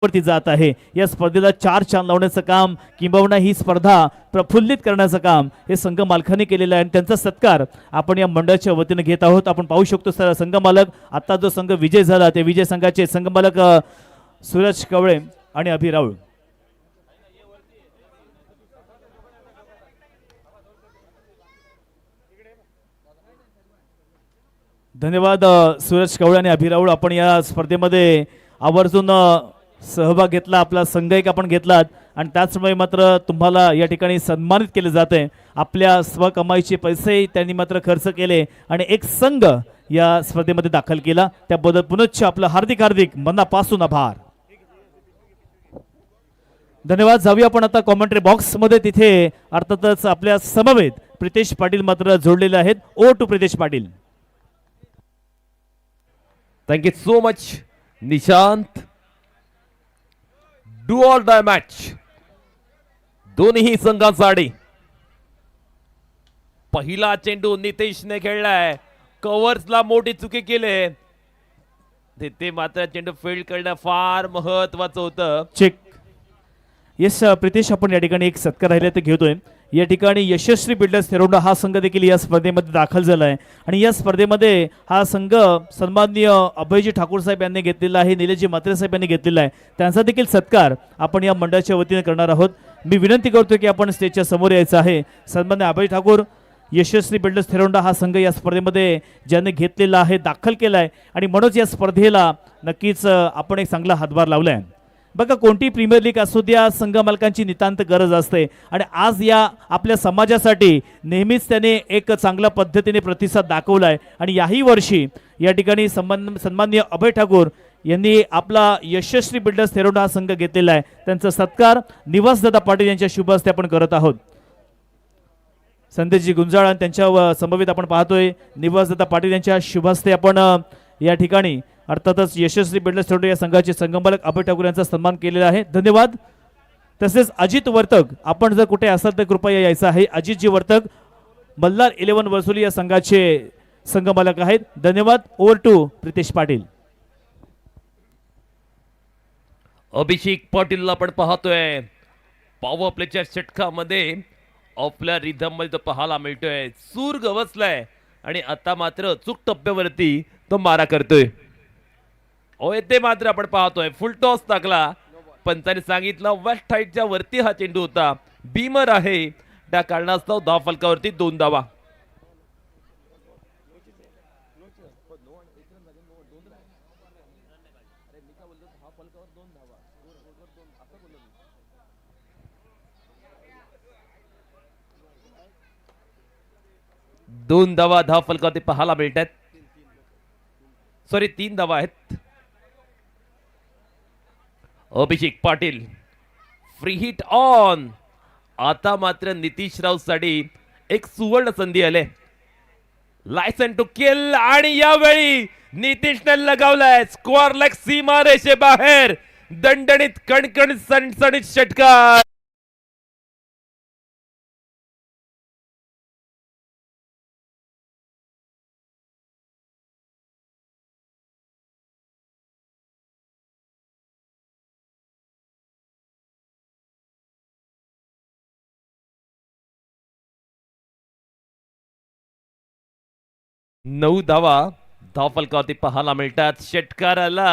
वरती जात आहे। या स्पर्धेला 4 चांद लावण्याचं काम किंबहुना ही स्पर्धा प्रफुल्लित करण्याचं काम हे संघ मालकांनी केलेलं आहे आणि त्यांचा सत्कार आपण या मंडळाच्या वतीने घेत आहोत। आपण पाहू शकतो सर संघ मालक आता जो संघ विजय झाला ते विजय संघाचे संघ मालक सूरज कवळे आणि अभि राऊळ। धन्यवाद सूरज कवळे आणि अभि राऊळ, आपण या स्पर्धेमध्ये आवर्जून सहभाग घेतला, आपला संघ एक आपण घेतलात आणि त्याचमुळे मात्र तुम्हाला या ठिकाणी सन्मानित केले जाते। आपल्या स्वकमाईचे पैसे त्यांनी मात्र खर्च केले आणि एक संघ या स्पर्धेमध्ये दाखल केला, त्याबद्दल पुनश्च आपलं हार्दिक हार्दिक मनापासून आभार। धन्यवाद। जाऊया आपण आता कॉमेंट्री बॉक्स मध्ये, तिथे अर्थातच आपल्या समवेत प्रितेश पाटील मात्र जोडलेले आहेत। ओ टू Pritesh Patil. Thank you so much Nishant. Do or die match दोन्ही संघांसाठी। पहिला चेंडू नितेशने खेळलाय, कव्हर्सला मोठी चुकी केली, तिथे मात्र चेंडू फील्ड करणं फार महत्वाचं होतं। चेक। येस प्रितेश, आपण या ठिकाणी एक सत्कार राहिले ते घेतोय। या ठिकाणी यशस्वी बिल्डर्स थेरोंडा हा संघ देखील या स्पर्धेमध्ये दाखल झाला आहे आणि या स्पर्धेमध्ये हा संघ सन्माननीय अभयजी ठाकूर साहेब यांनी घेतलेला आहे, निलेशजी म्हात्रे साहेब यांनी घेतलेला आहे, त्यांचा देखील सत्कार आपण या मंडळाच्या वतीने करणार आहोत। मी विनंती करतो की आपण स्टेजच्या समोर यायचं आहे। सन्माननीय अभय ठाकूर, यशस्वी बिल्डर्स थेरोंडा हा संघ या स्पर्धेमध्ये ज्यांनी घेतलेला आहे, दाखल केला आहे आणि म्हणूनच या स्पर्धेला नक्कीच आपण एक चांगला हातभार लावला आहे। बघा, कोणती प्रीमियर लीग असू द्या, संघ मालकांची नितांत गरज असते आणि आज या आपल्या समाजासाठी नेहमीच त्याने एक चांगल्या पद्धतीने प्रतिसाद दाखवला आहे आणि याही वर्षी या ठिकाणी सन्माननीय अभय ठाकूर यांनी आपला यशस्वी बिल्डर्स थेरोंडा हा संघ घेतलेला आहे। त्यांचा सत्कार निवासदादा पाटील यांच्या शुभ हस्ते आपण करत आहोत। संदेशजी गुंजाळ आणि त्यांच्या समवेत आपण पाहतोय निवासदादा पाटील यांच्या शुभ हस्ते आपण या ठिकाणी अर्थातच यशस्वी बिल्डर्स थेरोंडा या संघाचे संघमालक अभय ठाकूर यांचा सन्मान केलेला आहे। धन्यवाद। तसेच अजित वर्तक, आपण जर कुठे असाल तर कृपया यायचं आहे। अजितजी वर्तक मल्हार 11 वर्सोली या संघाचे संघमालक आहेत। धन्यवाद। Over to Pritesh Patil. अभिषेक पाटीलला आपण पाहतोय पॉवर प्लेच्या षटकामध्ये आपल्या रिदम मध्ये तो पाहायला मिळतोय, सूर गवसलाय आणि आता मात्र चूक टप्प्यावरती तो मारा करतोय। येथे मात्र आपण पाहतोय फुल टॉस टाकला, पंचाने सांगितलं वेस्ट हाईटच्या वरती हा चेंडू होता, बीमर आहे, त्या कारणास्तव धाव फलकावरती 2 धावा। दोन धावा धाव फलकावरती पाहायला मिळतात, सॉरी 3 धावा आहेत। अभिषेक पाटील फ्री हिट ऑन, आता मात्र नितीश राऊत साठी एक सुवर्ण संधी आले, लायसन टू किल आणि यावेळी नितीशने लगावलाय स्क्वेअर लेग सीमा रेषे बाहेर, दणदणीत कणकणीत सणसणीत षटकार। नऊ धावा धाव फलकावरती पाहायला मिळतात षटकाराला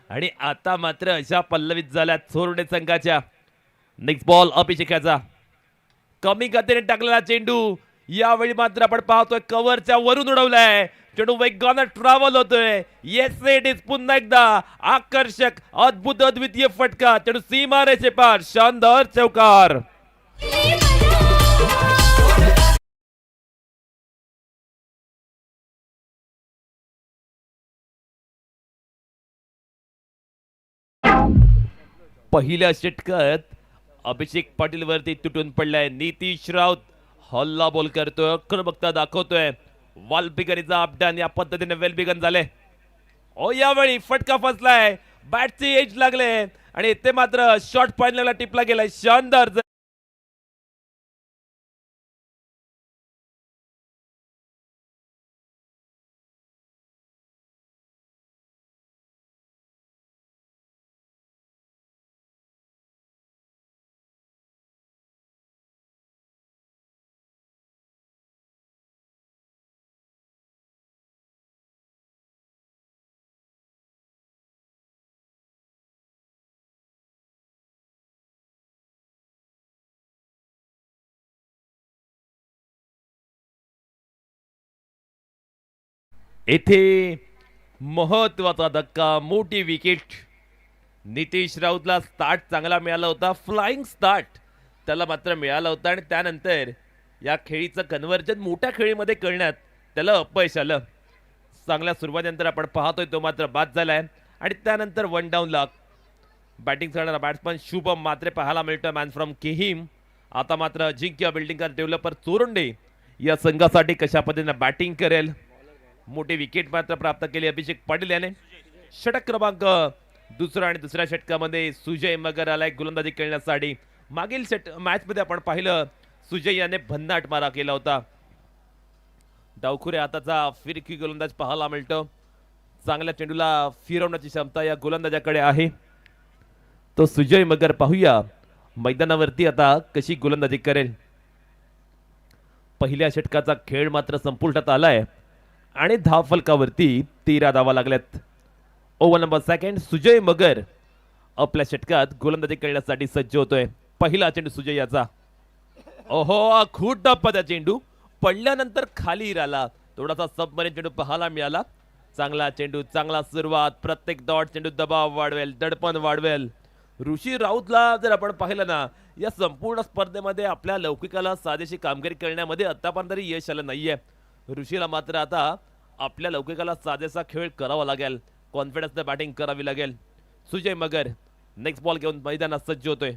आणि आता मात्र अशा पल्लवित झाल्या चोरडे संघाच्या। नेक्स्ट बॉल अभिषेकाचा, कमी गतीने टाकलेला चेंडू, यावेळी मात्र आपण पाहतोय कव्हरच्या वरून उडवलाय, चेंडू वेगाने ट्रॅव्हल होतोय। येस इट इज पुन्हा एकदा आकर्षक अद्भुत अद्वितीय फटका, चेंडू सीमा रेषे पार, शानदार चौकार। पहिल्या षटकात अभिषेक पाटील वरती तुटून पडलाय, नितीश राऊत हल्ला बॉल करतोय, आक्रमकता दाखवतोय, वालपिकरीचा अपडान या पद्धतीने वेल बिगन झाले। यावेळी फटका फसलाय, बॅटची एज लागले आणि ते मात्र शॉर्ट पॉइंटला टिपला गेलाय, शानदार। येथे महत्वाचा धक्का, मोठी विकेट. नितीश राऊतला स्टार्ट चांगला मिळाला होता, फ्लाइंग स्टार्ट त्याला मात्र मिळाला होता आणि त्यानंतर या खेळीचं कन्व्हर्जन मोठ्या खेळीमध्ये करण्यात त्याला अपयश आलं. चांगल्या सुरुवातीनंतर आपण पाहतोय तो मात्र बाद झालाय आणि त्यानंतर वन डाऊनला बॅटिंग करणारा बॅट्समन शुभम मात्रे पाहायला मिळतोय, मॅन फ्रॉम किहीम. आता मात्र अजिंक्य बिल्डिंग डेव्हलपर चोरंडे या संघासाठी कशा पद्धतीने बॅटिंग करेल. मोठी विकेट मात्र प्राप्त केली अभिषेक पाटील याने. षटक क्रमांक दुसरा आणि दुसऱ्या षटकामध्ये सुजय मगर आलाय गोलंदाजी खेळण्यासाठी. मागील मॅच मध्ये आपण पाहिलं सुजय याने भन्नाट मारा केला होता. डावखुरे हाताचा फिरकी गोलंदाज पाहायला मिळतो. चांगल्या चेंडूला फिरवण्याची क्षमता या गोलंदाजाकडे आहे. तो सुजय मगर पाहूया मैदानावरती आता कशी गोलंदाजी करेल. पहिल्या षटकाचा खेळ मात्र संपुष्टात आलाय आणि धावफलकावरती 13 धावा लागल्यात. ओव्हर नंबर सेकंड सुजय मगर आपल्या षटकात गोलंदाजी करण्यासाठी सज्ज होतोय. पहिला चेंडू सुजय याचा. ओहो, खूप टप्पा चेंडू पडल्यानंतर खाली राहिला. थोडासा सबमरीन चेंडू पाहायला मिळाला. चांगला चेंडू, चांगला सुरुवात. प्रत्येक डॉट चेंडू दबाव वाढवेल, दडपण वाढवेल. ऋषी राऊतला जर आपण पाहिलं ना, या संपूर्ण स्पर्धेमध्ये आपल्या लौकिकाला साजेशी कामगिरी करण्यामध्ये आतापर्यंत तरी यश आलं नाहीये. ऋषीला मात्र आता आपल्या लौकिकाला साजेसा खेळ करावा लागेल, कॉन्फिडन्सने बॅटिंग करावी लागेल. सुजय मगर नेक्स्ट बॉल घेऊन मैदानात सज्ज होतोय.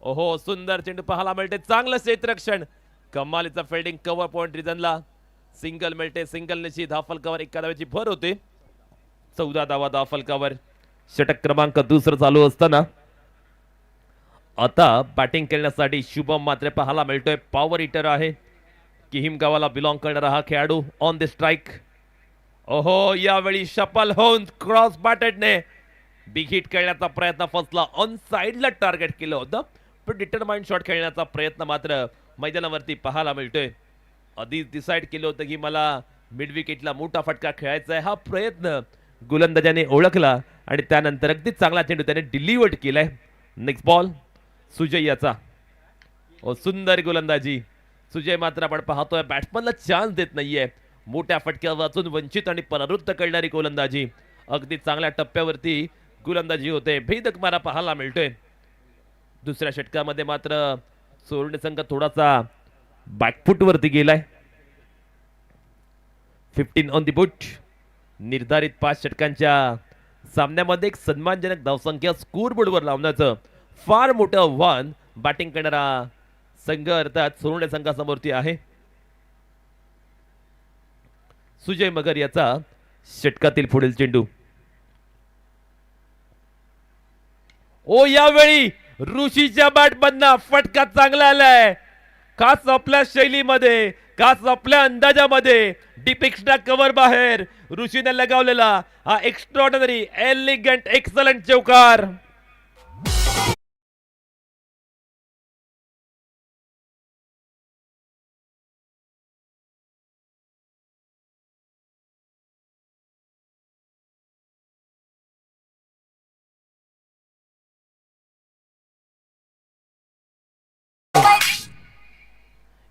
ओहो, सुंदर चेंडू पाहायला मिळते. चांगलं क्षेत्ररक्षण, कमालीचा फिल्डिंग. कव्हर पॉइंट रिजनला सिंगल मिळते. सिंगल निशी धावफलकावर 1 धावेची भर होते. 14 धावा धावफलकावर. षटक क्रमांक दुसरं चालू असताना आता बॅटिंग करण्यासाठी शुभम मात्रे पाहायला मिळतोय. पॉवर हिटर आहे. किहीम गावाला बिलॉंग करणारा हा खेळाडू ऑन द स्ट्राइक. ओहो, यावेळी शफल होऊन क्रॉस बॅटेडने बिग हिट खेळण्याचा प्रयत्न फसला. ऑन साइडला टार्गेट केलं होतं, पण डिटरमाइंड शॉट खेळण्याचा प्रयत्न मात्र मैदानावरती पाहायला मिळतोय. आधीच डिसाईड केलं होतं की मला मिड विकेटला मोठा फटका खेळायचा आहे. हा प्रयत्न गोलंदाजाने ओळखला आणि त्यानंतर अगदी चांगला चेंडू त्याने डिलिव्हर्ड केलाय. नेक्स्ट बॉल सुजय याचा. ओ, सुंदर गोलंदाजी. सुजय मात्र आपण पाहतोय बॅट्समनला चान्स देत नाहीये. मोठ्या फटक्या वाचून वंचित आणि परावृत्त करणारी गोलंदाजी. अगदी चांगल्या टप्प्यावरती गोलंदाजी होते. भेदक मारा पाहायला मिळतोय. दुसऱ्या षटकामध्ये मात्र चोरणे संघ थोडासा बॅकफुट वरती गेलाय. 15 ऑन दी बुट. निर्धारित 5 षटकांच्या सामन्यामध्ये एक सन्मानजनक धावसंख्या स्कोरबोर्डवर लावण्याचं फार मोठं आव्हान बॅटिंग करणारा संघ अर्थात सोरणे संघासमोरती आहे. सुजय मगर याचा षटकातील पुढील चेंडू. ओ, यावेळी ऋषीच्या बॅटमधनं फटका चांगला आलाय. खास आपल्या शैलीमध्ये, खास आपल्या अंदाजामध्ये. डीप एक्स्ट्रा कव्हर बाहेर ऋषीने लगावलेला हा एक्स्ट्राऑर्डिनरी एलिगंट एक्सलंट चौकार.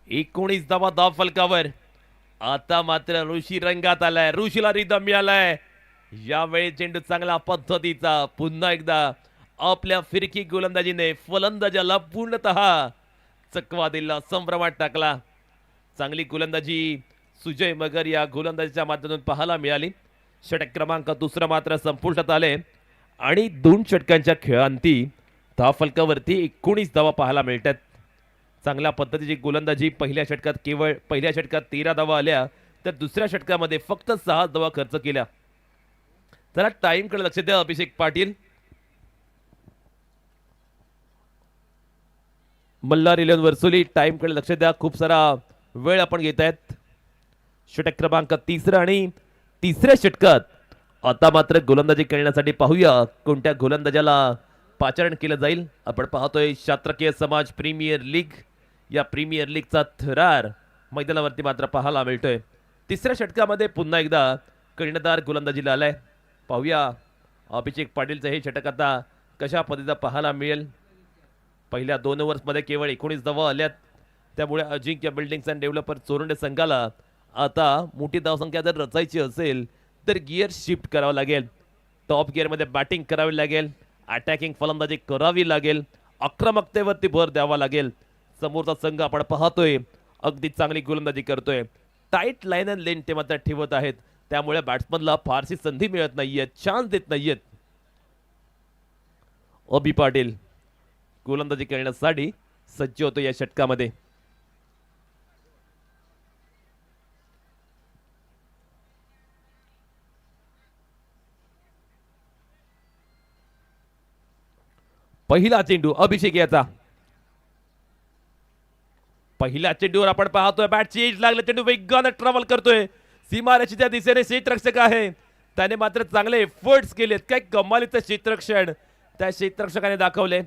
एकोणीस धावा धाव फलकावर. आता मात्र ऋषी रंगात आलाय. ऋषीला रिदम मिळालाय. यावेळी चेंडू चांगल्या पद्धतीचा. पुन्हा एकदा आपल्या फिरकी गोलंदाजीने फलंदाजाला पूर्णतः चकवा दिला, संभ्रमात टाकला. चांगली गोलंदाजी सुजय मगर या गोलंदाजीच्या माध्यमातून पाहायला मिळाली. षटक क्रमांक दुसरा मात्र संपुष्टात आले आणि 2 षटकांच्या खेळांती धावफलकावरती 19 धावा पाहायला मिळतात. चांगल्या पद्धतीची गोलंदाजी. पहिल्या षटकात 13 धावा आल्या, तर दुसऱ्या षटकामध्ये फक्त 6 धावा खर्च केल्या. जरा टाइम कडे लक्ष द्या अभिषेक पाटील. मल्हार इलेव्हन वर्सोली, टाइम कडे लक्ष द्या. खूप सारा वेळ आपण घेत आहेत. षटक क्रमांक 3 आणि तिसऱ्या षटकात आता मात्र गोलंदाजी करण्यासाठी पाहूया कोणत्या गोलंदाजाला पाचारण केलं जाईल. आपण पाहतोय शात्रकीय समाज प्रीमियर लीग. या प्रीमियर लीगचा थरार मैदानावरती मात्र पाहायला मिळतोय. तिसऱ्या षटकामध्ये पुन्हा एकदा कर्णधार गोलंदाजीला आलाय. पाहूया अभिषेक पाटीलचं हे षटक आता कशा पद्धतीचा पाहायला मिळेल. पहिल्या 2 ओव्हर्समध्ये केवळ 19 धावा आल्यात. त्यामुळे अजिंक्य बिल्डिंग्स अँड डेव्हलपर चोरंडे संघाला आता मोठी धावसंख्या जर रचायची असेल तर गिअर शिफ्ट करावं लागेल. टॉप गिअरमध्ये बॅटिंग करावी लागेल, अटॅकिंग फलंदाजी करावी लागेल, आक्रमकतेवरती भर द्यावा लागेल. समोरचा संघ आपण पाहतोय अगदी चांगली गोलंदाजी करतोय. टाईट लाईन अँड लेन ते मात्र ठेवत आहेत, त्यामुळे बॅट्समनला फारशी संधी मिळत नाहीये, चान्स देत नाहीयेत. अबी पाटील गोलंदाजी करण्यासाठी सज्ज होतो या षटकामध्ये. पहिला चेंडू अभिषेक याचा. पहिल्या चेंडूवर आपण पाहतोय बॅटची एज लागले, चेंडू वेगाने ट्रॅव्हल करतोय. सीमारेषेच्या त्या दिशेने क्षेत्ररक्षक आहे, त्याने मात्र चांगले एफर्ट्स केलेत. काय कमालीचं क्षेत्ररक्षण त्या क्षेत्ररक्षकाने दाखवले.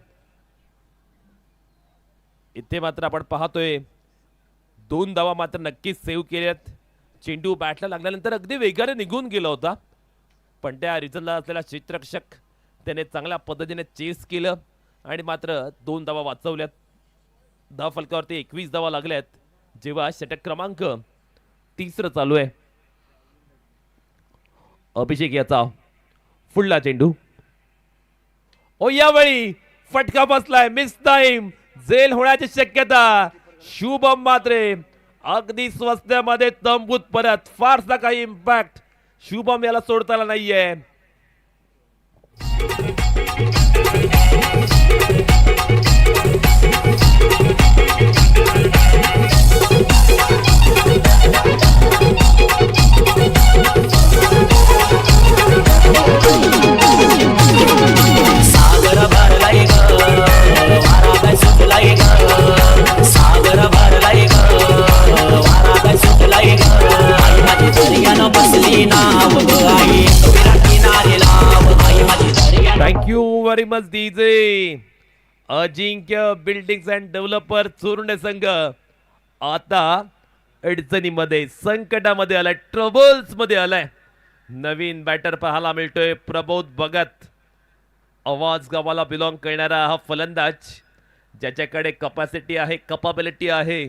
इथे मात्र आपण पाहतोय 2 धावा मात्र नक्कीच सेव्ह केल्यात. चेंडू बॅटला लागल्यानंतर अगदी वेगाने निघून गेला होता, पण त्या रिझनला असलेला क्षेत्ररक्षक त्याने चांगल्या पद्धतीने चेस केलं आणि मात्र 2 धावा वाचवल्यात. धाव फलकावरती 21 धावा लागल्यात, जेव्हा षटक क्रमांक 3 चालू आहे. अभिषेक याचा पुढला चेंडू. ओ यावेळी फटका बसलाय, मिस टाइम, झेल होण्याची शक्यता. शुभम मात्रे अगदी स्वस्त्यामध्ये तंबूत परत, फारसा काही इम्पॅक्ट शुभम याला सोडता आला नाहीये. सागर भरलाय ग, वारा काय सुटलाय ग. सागर भरलाय ग, वारा काय सुटलाय ग. आई माझी दर्यानं बसली नाव ग, आई विराट किनारे लाव. आई माझी दर्यानं. Thank you very much DJ. Ajinkya buildings and developer Chorane संघ आता अडचणीमध्ये, संकटामध्ये आलाय, ट्रबल्स मध्ये आलाय. नवीन बॅटर पाहायला मिळतोय प्रबोध भगत. आवाज गावाला बिलॉंग करणारा हा फलंदाज, ज्याच्याकडे कपॅसिटी आहे, कपाबिलिटी आहे.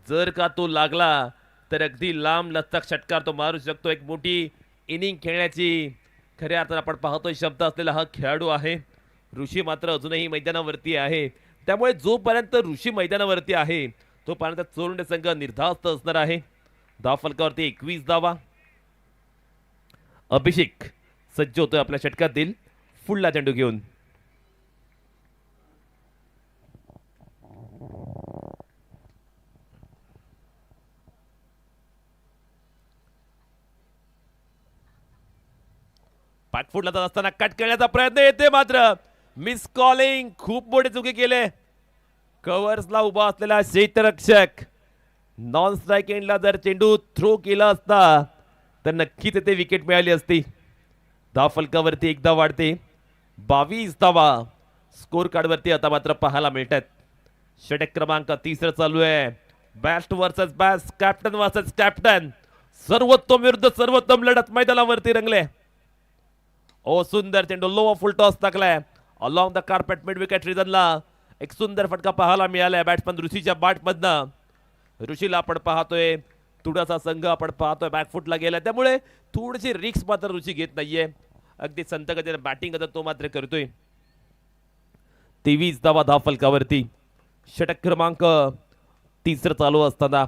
जर का तो लागला तर अगदी लांब लचक षटकार तो मारू शकतो. एक मोठी इनिंग खेळण्याची खऱ्या अर्थानं आपण पाहतोय क्षमता असलेला हा खेळाडू आहे. ऋषी मात्र अजूनही मैदानावरती आहे, त्यामुळे जोपर्यंत ऋषी मैदानावरती आहे तोपर्यंत चोरंडे संघ निर्धास्त असणार आहे. धाव फलकावरती 21 धावा. अभिषेक सज्ज होतोय आपल्या षटकातील पुढला चेंडू घेऊन. बॅकफुटला जात असताना कट करण्याचा प्रयत्न, येते मात्र मिस कॉलिंग. खूप मोठे चुकी केले. कव्हर्सला उभा असलेला क्षेत्ररक्षक नॉन स्ट्राईक एंडला जर चेंडू थ्रो केला असता तर नक्कीच येथे विकेट मिळाली असती. धाव फलकावरती एकदा वाढते, 22 धावा स्कोर कार्डवरती आता मात्र पाहायला मिळतात. षटक क्रमांक 3 चालू आहे. Best versus best, captain versus captain, सर्वोत्तम विरुद्ध सर्वोत्तम लढत मैदानावरती रंगले. ओ सुंदर चेंडू, लो फुल टॉस टाकलाय along the carpet mid wicket रिजनला. एक सुंदर फटका पाहायला मिळालाय बॅट्समन ऋषीच्या बॅटमधनं. ऋषीला आपण पाहतोय, थोडासा संघ आपण पाहतोय बॅकफुटला गेला, त्यामुळे थोडीशी रिक्स मात्र ऋषी घेत नाहीये. अगदी संत गतीने बॅटिंग तो मात्र करतोय. 23 धावा धाव फलकावरती. षटक क्रमांक 3 चालू असताना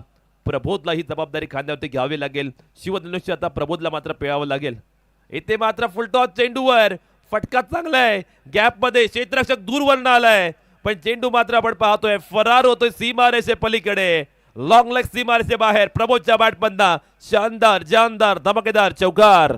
प्रबोधला ही जबाबदारी खांद्यावरती घ्यावी लागेल. शिवधनुष्य आता प्रबोधला मात्र पिळावं लागेल. इथे मात्र फुलटॉस चेंडूवर फटका चांगला आहे, गॅप मध्ये क्षेत्ररक्षक दूरवरनं आलाय, पण चेंडू मात्र आपण पाहतोय फरार होतोय सीमारेषे पलीकडे. लॉंग लेग सीमारेषे बाहेर. प्रबोधच्या बॅटमधनं शानदार जानदार धमाकेदार चौकार.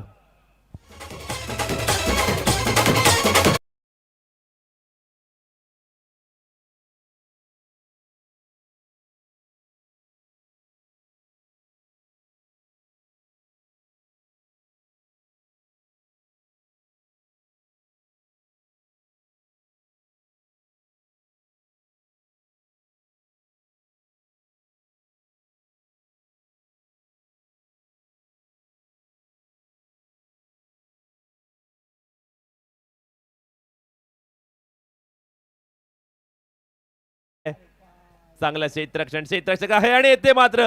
चांगला क्षेत्ररक्षण, क्षेत्ररक्षक आहे आणि येते मात्र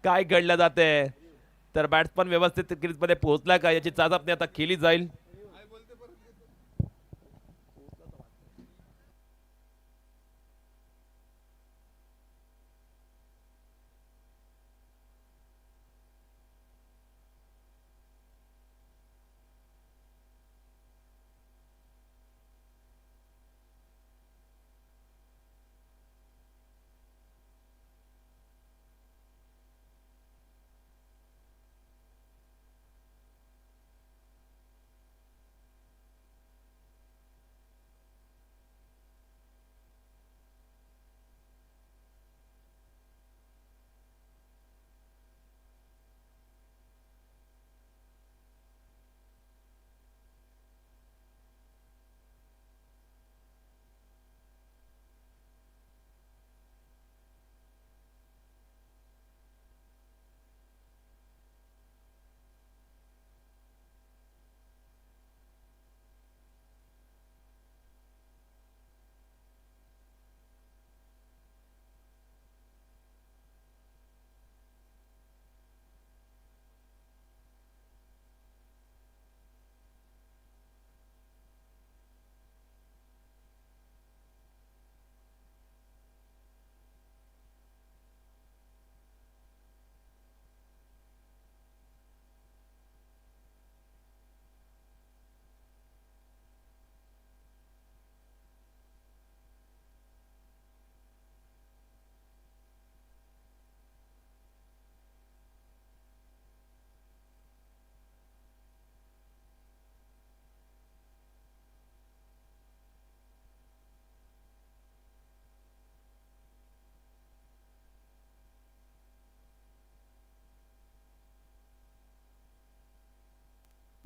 काय घडलं जाते, तर बॅट्समन व्यवस्थित क्रीजमध्ये पोहोचला का याची चाचपणी आता केली जाईल.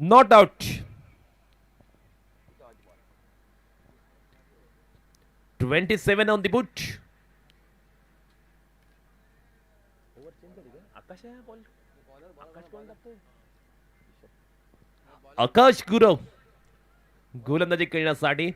Not out. 27 on the boot. Akash Gurav गोलंदाजी करण्यासाठी.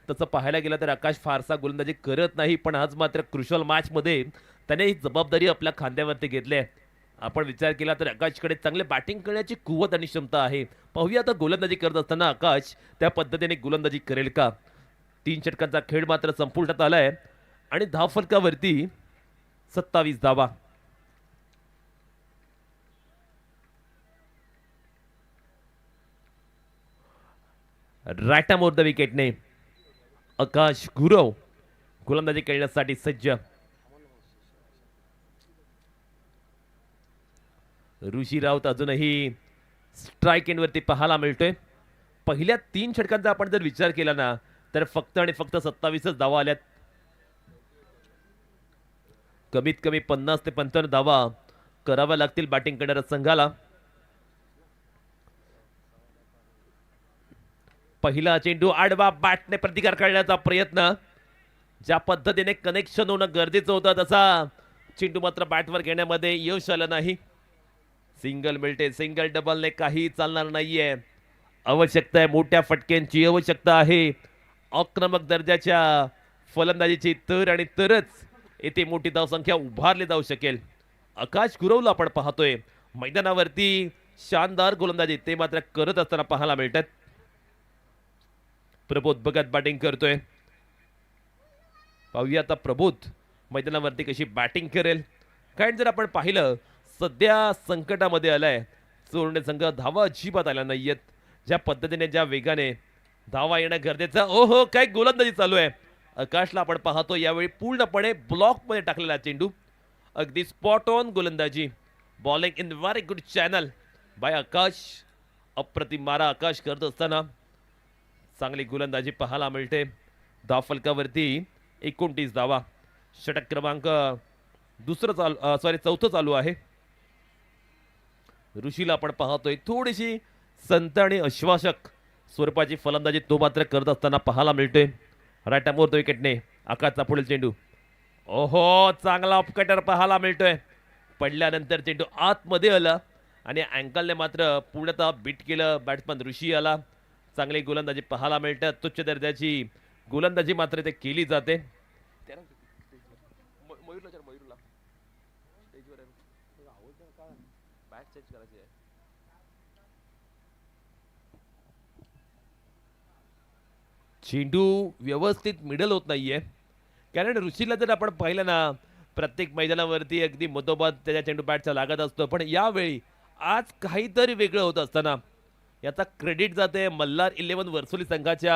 तसं पाहायला गेलं तर आकाश फारसा गोलंदाजी करत नाही, पण आज मात्र क्रुशल मॅच मध्ये त्याने ही जबाबदारी आपल्या खांद्यावरती घेतली आहे. आपण विचार केला तर आकाशकडे चांगले बॅटिंग करण्याची कुवत आणि क्षमता आहे. पाहूया आता गोलंदाजी करत असताना आकाश त्या पद्धतीने गोलंदाजी करेल का. 3 षटकांचा खेळ मात्र संपुष्टात आलाय आणि धावफलकावरती 27 धावा. रायटा मोर द विकेटने आकाश गुरव गोलंदाजी करण्यासाठी सज्ज. ऋषी राऊत अजूनही स्ट्राईक एंडवरती पाहायला मिळतोय. पहिल्या 3 षटकांचा आपण जर विचार केला ना तर फक्त आणि फक्त 27च धावा आल्यात. कमीत कमी 50 ते 55 धावा कराव्या लागतील बॅटिंग करणाऱ्या संघाला. पहिला चेंडू आडवा, बॅटने प्रतिकार करण्याचा प्रयत्न. ज्या पद्धतीने कनेक्शन होणं गरजेचं होतं तसा चेंडू मात्र बॅटवर घेण्यामध्ये यश आलं नाही. सिंगल मिळते, सिंगल डबलने काही चालणार नाहीये. आवश्यकता आहे मोठ्या फटक्यांची, आवश्यकता आहे आक्रमक दर्जाच्या फलंदाजीची, तर आणि तरच येथे मोठी धावसंख्या उभारली जाऊ शकेल. आकाश गुरवला आपण पाहतोय मैदानावरती शानदार गोलंदाजी ते मात्र करत असताना पाहायला मिळतात. प्रबोध बघत बॅटिंग करतोय. पाहूया आता प्रबोध मैदानावरती कशी बॅटिंग करेल. कारण जर आपण पाहिलं सध्या संकटामध्ये आलाय चोरणे संघ. धावा अजिबात आल्या नाहीयेत. ज्या पद्धतीने ज्या वेगाने धावा येणं गरजेचं. ओहो काय गोलंदाजी चालू आहे. आकाशला आपण पाहतो यावेळी पूर्णपणे ब्लॉक मध्ये टाकलेला चेंडू. अगदी स्पॉट ऑन गोलंदाजी. Bowling in very good channel by Akash. अप्रतिम मारा आकाश करत असताना चांगली गोलंदाजी पाहायला मिळते. धावफलकावरती 29 धावा. षटक क्रमांक चौथं चालू आहे. ऋषीला आपण पाहतोय थोडीशी संत आणि आश्वासक स्वरूपाची फलंदाजी तो मात्र करत असताना पाहायला मिळतोय. राईट मोर द विकेटने आकाशचा पुढील चेंडू. ओहो चांगला ऑफकटर पाहायला मिळतोय. पडल्यानंतर चेंडू आतमध्ये आला आणि अँकलने मात्र पूर्णतः बीट केलं बॅट्समन ऋषी आला. चांगली गोलंदाजी पाहायला मिळतात. तुच्छ दर्जाची गोलंदाजी मात्र ते केली जाते. बॅट चेंज करायची आहे. चेंडू व्यवस्थित मिडल होत नाहीये, कारण ऋषीला जर आपण पाहिलं ना, प्रत्येक मैदानावरती अगदी मधोमध त्याच्या चेंडू बॅटचा लागत असतो, पण यावेळी आज काहीतरी वेगळं होत असताना याचा क्रेडिट जाते मल्हार 11 वर्सोली संघाच्या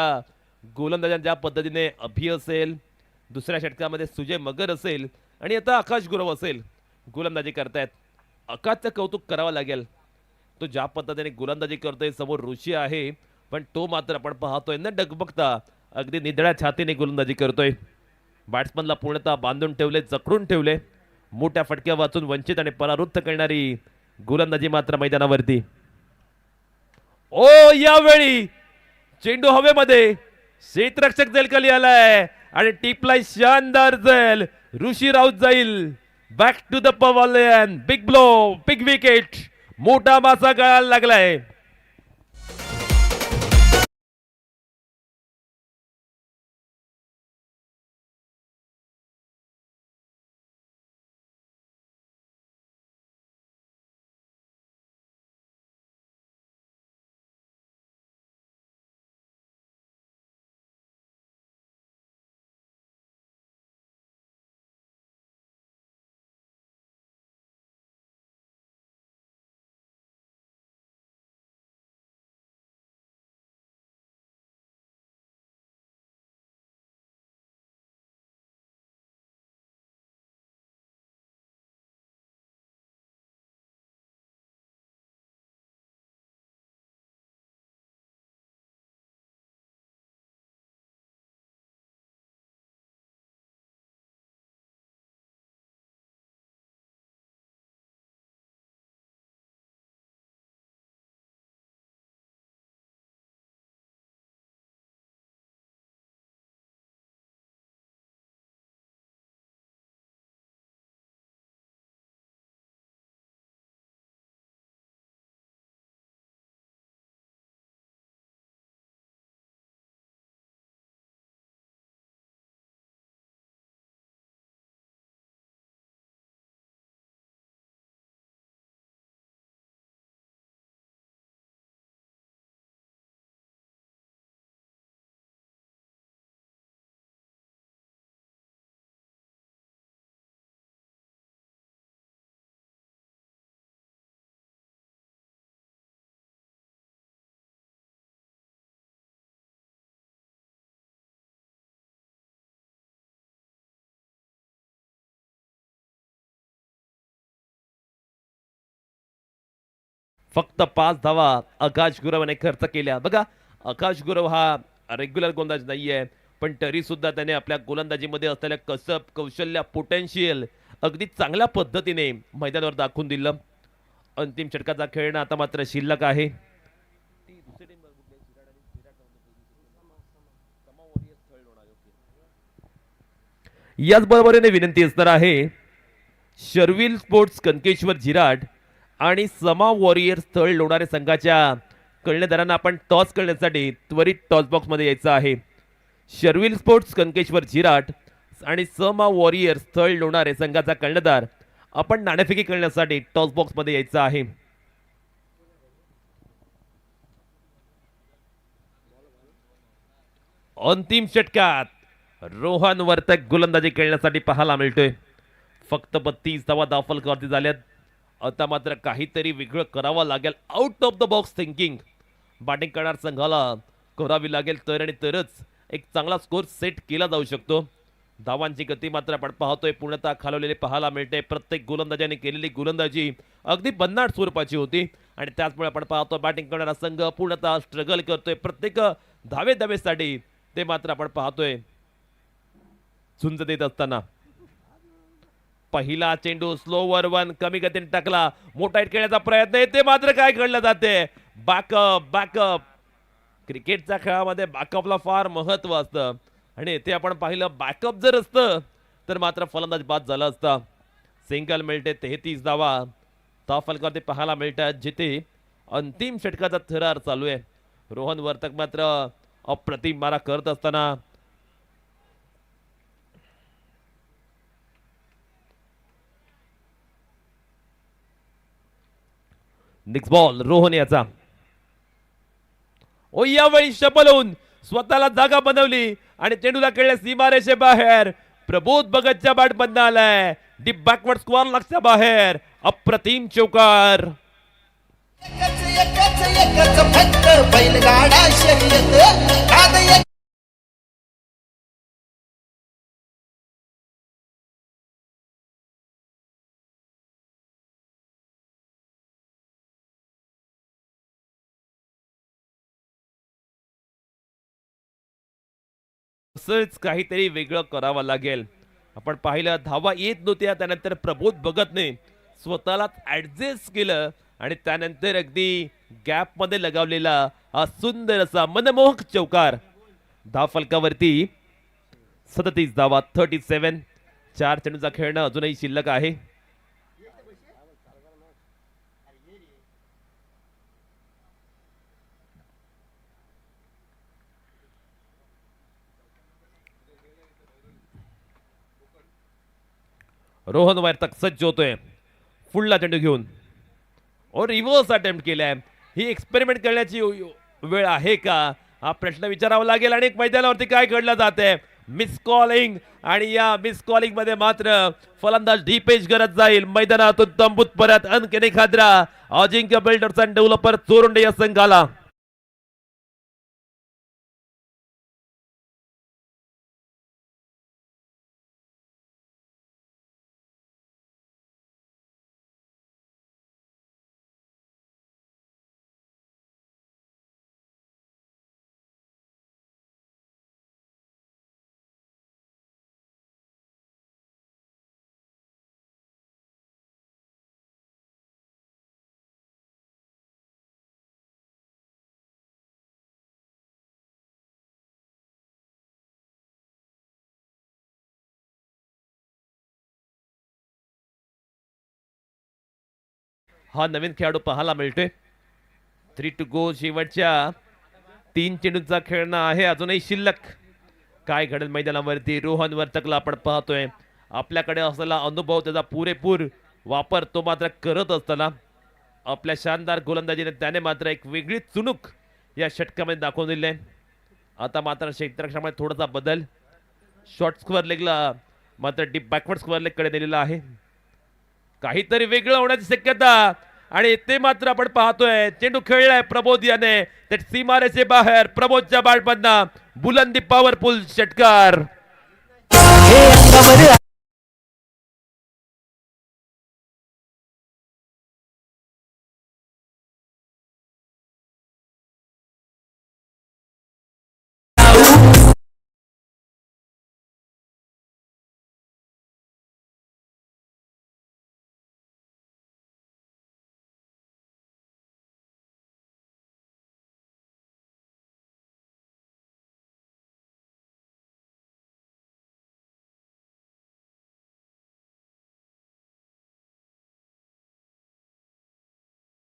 गोलंदाजांना. ज्या पद्धतीने अभि असेल, दुसऱ्या षटकामध्ये सुजय मगर असेल आणि आता आकाश गुरव असेल गोलंदाजी करतायत. आकाशचं कौतुक करावं लागेल. तो ज्या पद्धतीने गोलंदाजी करतोय, समोर ऋषी आहे पण तो मात्र आपण पाहतोय न डगबगता अगदी निधड्या छातीने गोलंदाजी करतोय. बॅट्समनला पूर्णतः बांधून ठेवले, जखडून ठेवले. मोठ्या फटक्या वाचून वंचित आणि परावृत्त करणारी गोलंदाजी मात्र मैदानावरती. ओ यावेळी चेंडू हवेमध्ये, क्षेत्ररक्षक झेल खाली आलाय आणि टिपलाय शानदार झेल. ऋषी राऊत जाईल back to the pavilion. Big blow, big wicket, मोठा मासा गळायला लागलाय. फक्त 5 धावा आकाश गुरवने खर्च केल्या. बघा, आकाश गुरव हा रेग्युलर गोलंदाज नाहीये, पण तरी सुद्धा त्याने आपल्या गोलंदाजीमध्ये असलेल्या कसब, कौशल्य, पोटेन्शियल अगदी चांगल्या पद्धतीने मैदानावर दाखवून दिलं. अंतिम षटकाचा खेळणं आता मात्र शिल्लक आहे. याच बरोबरीने विनंती असणार आहे शर्विल स्पोर्ट्स कनकेश्वर झिराड आणि समा वॉरियर्स तळ लोणारे संघाच्या कर्णधारांना आपण टॉस करण्यासाठी त्वरित टॉस बॉक्स मध्ये यायचं आहे. शर्विल स्पोर्ट्स कनकेश्वर झिराट आणि समा वॉरियर्स तळ लोणारे संघाचा कर्णधार आपण नाणेफेकी करण्यासाठी टॉस बॉक्स मध्ये यायचं आहे. अंतिम षटकात रोहन वर्तक गोलंदाजी खेळण्यासाठी पाहायला मिळतोय. फक्त 32 धावा धावफलकावरती झाल्यात. आता मात्र काहीतरी वेगळं करावं लागेल. Out of the box thinking batting करणार संघाला करावी लागेल, तर आणि तरच एक चांगला स्कोर सेट केला जाऊ शकतो. धावांची गती मात्र आपण पाहतोय पूर्णतः खालवलेली पाहायला मिळते. प्रत्येक गोलंदाजाने केलेली गोलंदाजी अगदी भन्नाट स्वरूपाची होती आणि त्याचमुळे आपण पाहतो बॅटिंग करणारा संघ पूर्णतः स्ट्रगल करतोय. प्रत्येक धावेसाठी ते मात्र आपण पाहतोय झुंज देत असताना. पहिला चेंडू स्लोवर वन कमी गतीने टाकला. मोठा हिट खेळण्याचा प्रयत्न आहे, ते मात्र काय घडलं जाते. बॅकअप क्रिकेटच्या खेळामध्ये बॅकअपला फार महत्व असतं आणि येथे आपण पाहिलं बॅकअप जर असतं तर मात्र फलंदाज बाद झाला असता. सिंगल मिळते. 33 धावा धावफलकावरती पाहायला मिळतात, जिथे अंतिम षटकाचा थरार चालू आहे. रोहन वर्तक मात्र अप्रतिम मारा करत असताना नेक्स्ट बॉल रोहन याचा. ओ यावेळी शबल होऊन स्वतःला जागा बनवली आणि चेंडूला खेळल्या सीमारेषे बाहेर. प्रबोध भगतच्या बॅट बंद आलाय. डीप बॅकवर्ड स्क्वेअर लक्ष्या बाहेर. अप्रतिम चौकार. एकच फक्त बैलगाडा शर्यत नाद एक असंच काहीतरी वेगळं करावं लागेल. आपण पाहिलं धावा येत नव्हत्या, त्यानंतर प्रबोध भगतने स्वतःलाच ऍडजस्ट केलं आणि त्यानंतर अगदी गॅप मध्ये लगावलेला हा सुंदर असा मनमोहक चौकार. धाव फलकावरती 37 धावा, 37. 4 चेंडूचा खेळणं अजूनही शिल्लक आहे. रोहन वायर तक सज्ज होतोय फुलला चेंडू घेऊन. और रिव्हर्स अटेम्प्ट केलाय. ही एक्सपेरिमेंट करण्याची वेळ आहे का, हा प्रश्न विचारावा लागेल. आणि मैदानावरती काय घडलं जाते, मिस कॉलिंग. आणि या मिस कॉलिंग मध्ये मात्र फलंदाज डीपेज करत जाईल. मैदानातून तंबूत परत अनकेने खाद्रा. अजिंक्य बिल्डर्स अँड डेव्हलपर चोरुंडे या संघाला. हा नवीन खेळाडू पाहायला मिळतोय. 3 टू गो. शेवटच्या 3 चेंडूंचा खेळणं आहे अजूनही शिल्लक. काय घडेल मैदानावरती. रोहन वर्तकला आपण पाहतोय. आपल्याकडे असलेला अनुभव, त्याचा पुरेपूर वापर तो मात्र करत असताना आपल्या शानदार गोलंदाजीने त्याने मात्र एक वेगळी चुणूक या षटकामध्ये दाखवून दिली आहे. आता मात्र क्षेत्ररक्षणामध्ये थोडासा बदल. शॉर्ट स्क्वेअर लेगला मात्र डीप बॅकवर्ड स्क्वेअर लेग कडे दिलेला आहे. काहीतरी वेगळं होण्याची शक्यता. आणि ते मात्र आपण पाहतोय. चेंडू खेळलाय प्रबोध याने त्या सीमारेषे बाहेर. प्रबोधच्या बॅटमधनं बुलंदी पॉवरफुल षटकार. हे अंगावर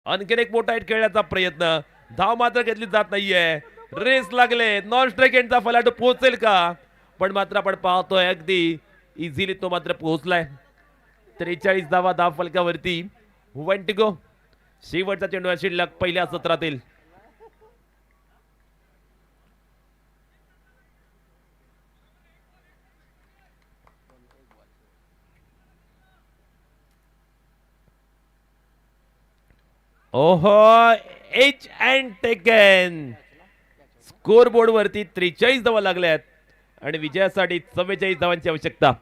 आणखीन एक मोठा हिट खेळण्याचा प्रयत्न. धाव मात्र घेतली जात नाहीये. रेस लागले. नॉन स्ट्राईक एंडचा फलाट पोहोचेल का, पण मात्र आपण पाहतोय अगदी इझिली तो मात्र पोहोचलाय. 43 धावा धाव फलकावरती. 1 टू गो. शेवटचा चेंडू शिल्लक पहिल्या सत्रातील. ओहो, H and taken. Score board वरती 43 धावा लागल्यात आणि विजयासाठी 44 धावांची आवश्यकता.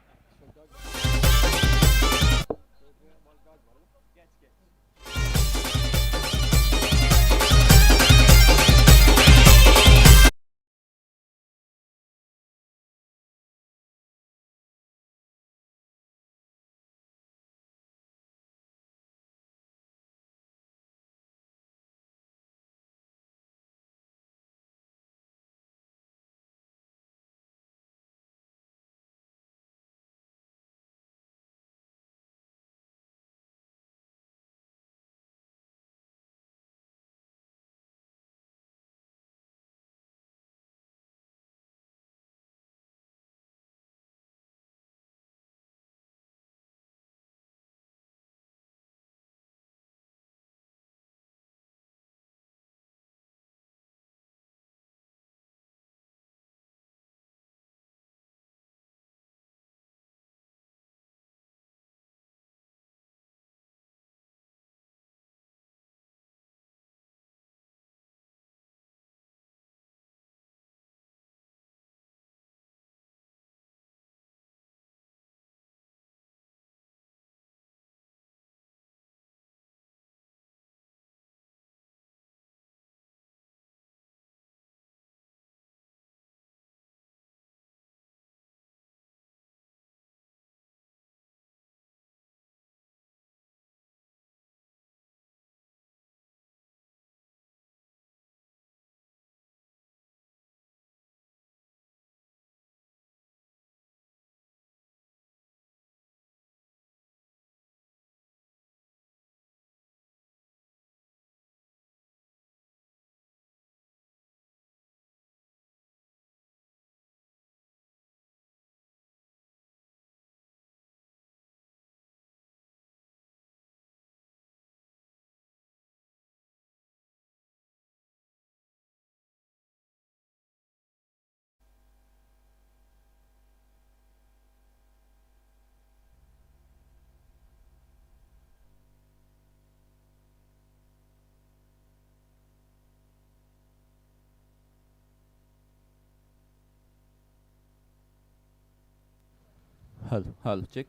Hello check.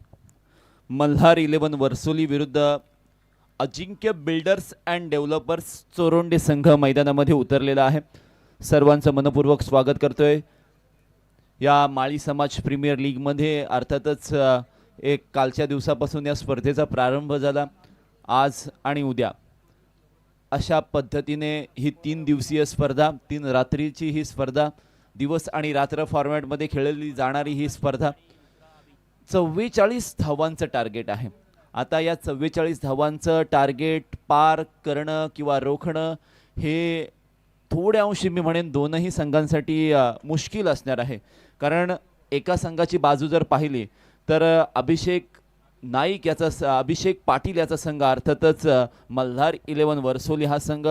मल्हार 11 वर्सोली विरुद्ध अजिंक्य बिल्डर्स अँड डेव्हलपर्स चोरोंडे संघ मैदानामध्ये उतरलेला आहे. सर्वांचं मनपूर्वक स्वागत करतोय या माळी समाज प्रीमियर लीगमध्ये. अर्थातच एक कालच्या दिवसापासून या स्पर्धेचा प्रारंभ झाला. आज आणि उद्या अशा पद्धतीने ही 3 दिवसीय स्पर्धा, 3 रात्रीची ही स्पर्धा, दिवस आणि रात्र फॉर्मॅटमध्ये खेळली जाणारी ही स्पर्धा. 44 धावांचं टार्गेट आहे. आता या 44 धावांचं टार्गेट पार करणं किंवा रोखणं हे थोड्या अंशी मी म्हणेन दोनही संघांसाठी मुश्किल असणार आहे. कारण एका संघाची बाजू जर पाहिली तर अभिषेक नाईक याचा अभिषेक पाटील याचा संघ, अर्थातच मल्हार 11 वर्सोली हा संघ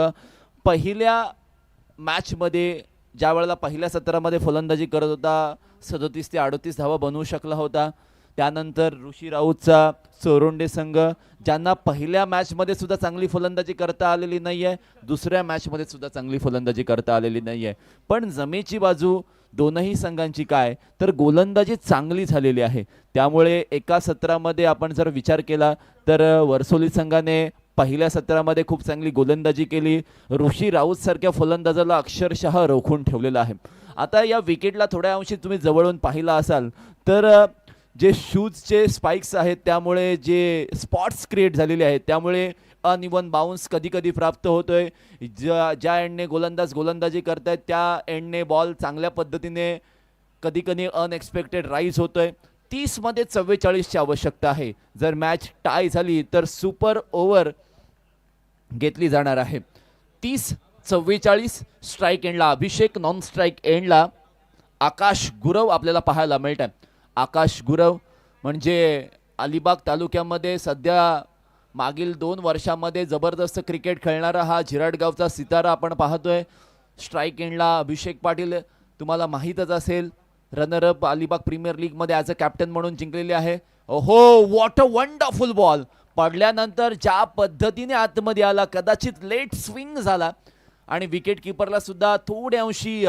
पहिल्या मॅचमध्ये ज्या वेळेला पहिल्या सत्रामध्ये फलंदाजी करत होता 37 ते 38 धावा बनवू शकला होता. त्यानंतर ऋषी राऊतचा चोरोंडे संघ, ज्यांना पहिल्या मॅचमध्ये सुद्धा चांगली फलंदाजी करता आलेली नाही आहे, दुसऱ्या मॅचमध्ये सुद्धा चांगली फलंदाजी करता आलेली नाही आहे. पण जमेची बाजू दोनही संघांची काय तर गोलंदाजी चांगली झालेली आहे. त्यामुळे एका सत्रामध्ये आपण जर विचार केला तर वर्सोली संघाने पहिल्या सत्रामध्ये खूप चांगली गोलंदाजी केली. ऋषी राऊत सारख्या फलंदाजाला अक्षरशः रोखून ठेवलेलं आहे. आता या विकेटला थोड्या अंशी तुम्ही जवळून पाहिला असाल तर जे शूजचे स्पाइक्स आहेत त्यामुळे जे स्पॉट्स क्रिएट झालेले आहेत त्यामुळे अनइवन बाउन्स कधी कधी प्राप्त होतोय. ज्या एंडने गोलंदाजी करतायत त्या एंडने बॉल चांगल्या पद्धतीने कधी कधी अनएक्सपेक्टेड राईज होतोय. 30 मध्ये 44ची आवश्यकता आहे. जर मॅच टाय झाली तर सुपर ओव्हर घेतली जाणार आहे. 30-44 स्ट्राईक एंडला अभिषेक, नॉन स्ट्राईक एंडला आकाश गुरव आपल्याला पाहायला मिळत आहे. आकाश गुरव म्हणजे अलिबाग तालुक्यामध्ये सध्या मागील 2 वर्षामध्ये जबरदस्त क्रिकेट खेळणारा हा झिराडगावचा सितारा आपण पाहतोय. स्ट्राईक एंडला अभिषेक पाटील तुम्हाला माहीतच असेल, रनरअप अलिबाग प्रीमियर लीगमध्ये ॲज अ कॅप्टन म्हणून जिंकलेले आहे. ओहो, व्हॉट अ वंडरफुल बॉल. पडल्यानंतर ज्या पद्धतीने आतमध्ये आला, कदाचित लेट स्विंग झाला आणि विकेट किपरला सुद्धा थोड्या अंशी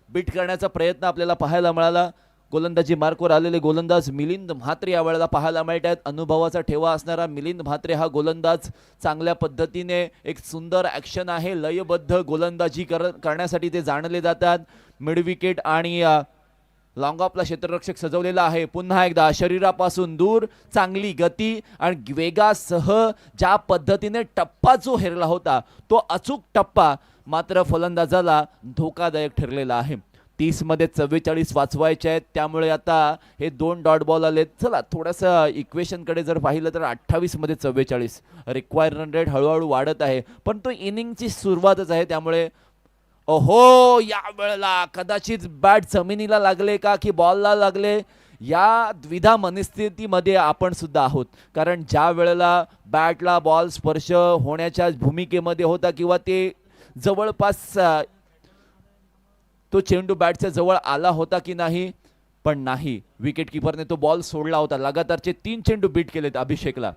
बीट करण्याचा प्रयत्न आपल्याला पाहायला मिळाला. गोलंदाजी मार्कवर आलेले गोलंदाज मिलिंद म्हात्रे यावेळेला पाहायला मिळत आहेत. अनुभवाचा ठेवा असणारा मिलिंद म्हात्रे हा गोलंदाज चांगल्या पद्धतीने एक सुंदर ॲक्शन आहे, लयबद्ध गोलंदाजी करण्यासाठी ते जाणले जातात. मिड विकेट आणि लॉंग ऑफला क्षेत्ररक्षक सजवलेला आहे. पुन्हा एकदा शरीरापासून दूर चांगली गती आणि वेगासह ज्या पद्धतीने टप्पा जो हेरला होता तो अचूक टप्पा मात्र फलंदाजाला धोकादायक ठरलेला आहे. 30 मध्ये 44 वाचवायचे आहेत. त्यामुळे आता हे 2 डॉट बॉल आलेत. चला थोडंसं इक्वेशनकडे जर पाहिलं तर 28 मध्ये 44 रिक्वायर रन रेट हळूहळू वाढत आहे. पण तो इनिंगची सुरुवातच आहे. त्यामुळे ओहो, या वेळेला कदाचित बॅट जमिनीला लागले का की बॉलला लागले या द्विधा मनस्थितीमध्ये आपण सुद्धा आहोत. कारण ज्या वेळेला बॅटला बॉल स्पर्श होण्याच्या भूमिकेमध्ये होता किंवा ते जवळपास तो चेंडू बॅटच्या जवळ आला होता की नाही, पण नाही, विकेट किपरने तो बॉल सोडला होता. लगातारचे 3 चेंडू बीट केलेत अभिषेकला.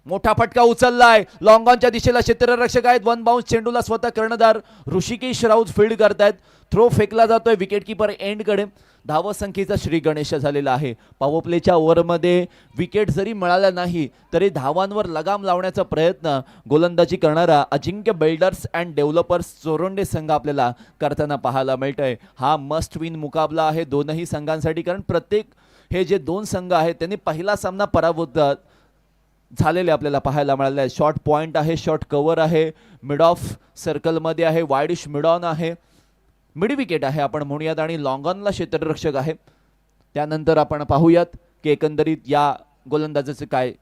मोठा फटका उचललाय. लॉंग ऑनच्या दिशेला क्षेत्ररक्षक आहेत. 1 बाउन्स चेंडूला स्वतः कर्णधार ऋषिकेश राऊत फील्ड करतायत. थ्रो फेकला जातोय विकेट किपर एंडकडे. धावसंख्येचा श्री गणेश झालेला आहे. पॉवर प्लेच्या ओव्हरमध्ये विकेट जरी मिळाला नाही तरी धावांवर लगाम लावण्याचा प्रयत्न गोलंदाजी करणारा अजिंक्य बिल्डर्स अँड डेव्हलपर्स चोरोंडे संघ आपल्याला करताना पाहायला मिळतोय. हा मस्ट विन मुकाबला आहे दोनही संघांसाठी. कारण प्रत्येक हे जे 2 संघ आहेत त्यांनी पहिला सामना पराभूत झालेले आपल्याला पाहायला मिळाले आहे. शॉर्ट पॉईंट आहे, शॉर्ट कव्हर आहे, मिड ऑफ सर्कलमध्ये आहे, वाईडिश मिड ऑन आहे, मिड विकेट आहे आपण म्हणूयात आणि लॉंग ऑनला क्षेत्ररक्षक आहे. त्यानंतर आपण पाहूयात की एकंदरीत या गोलंदाजाचे काय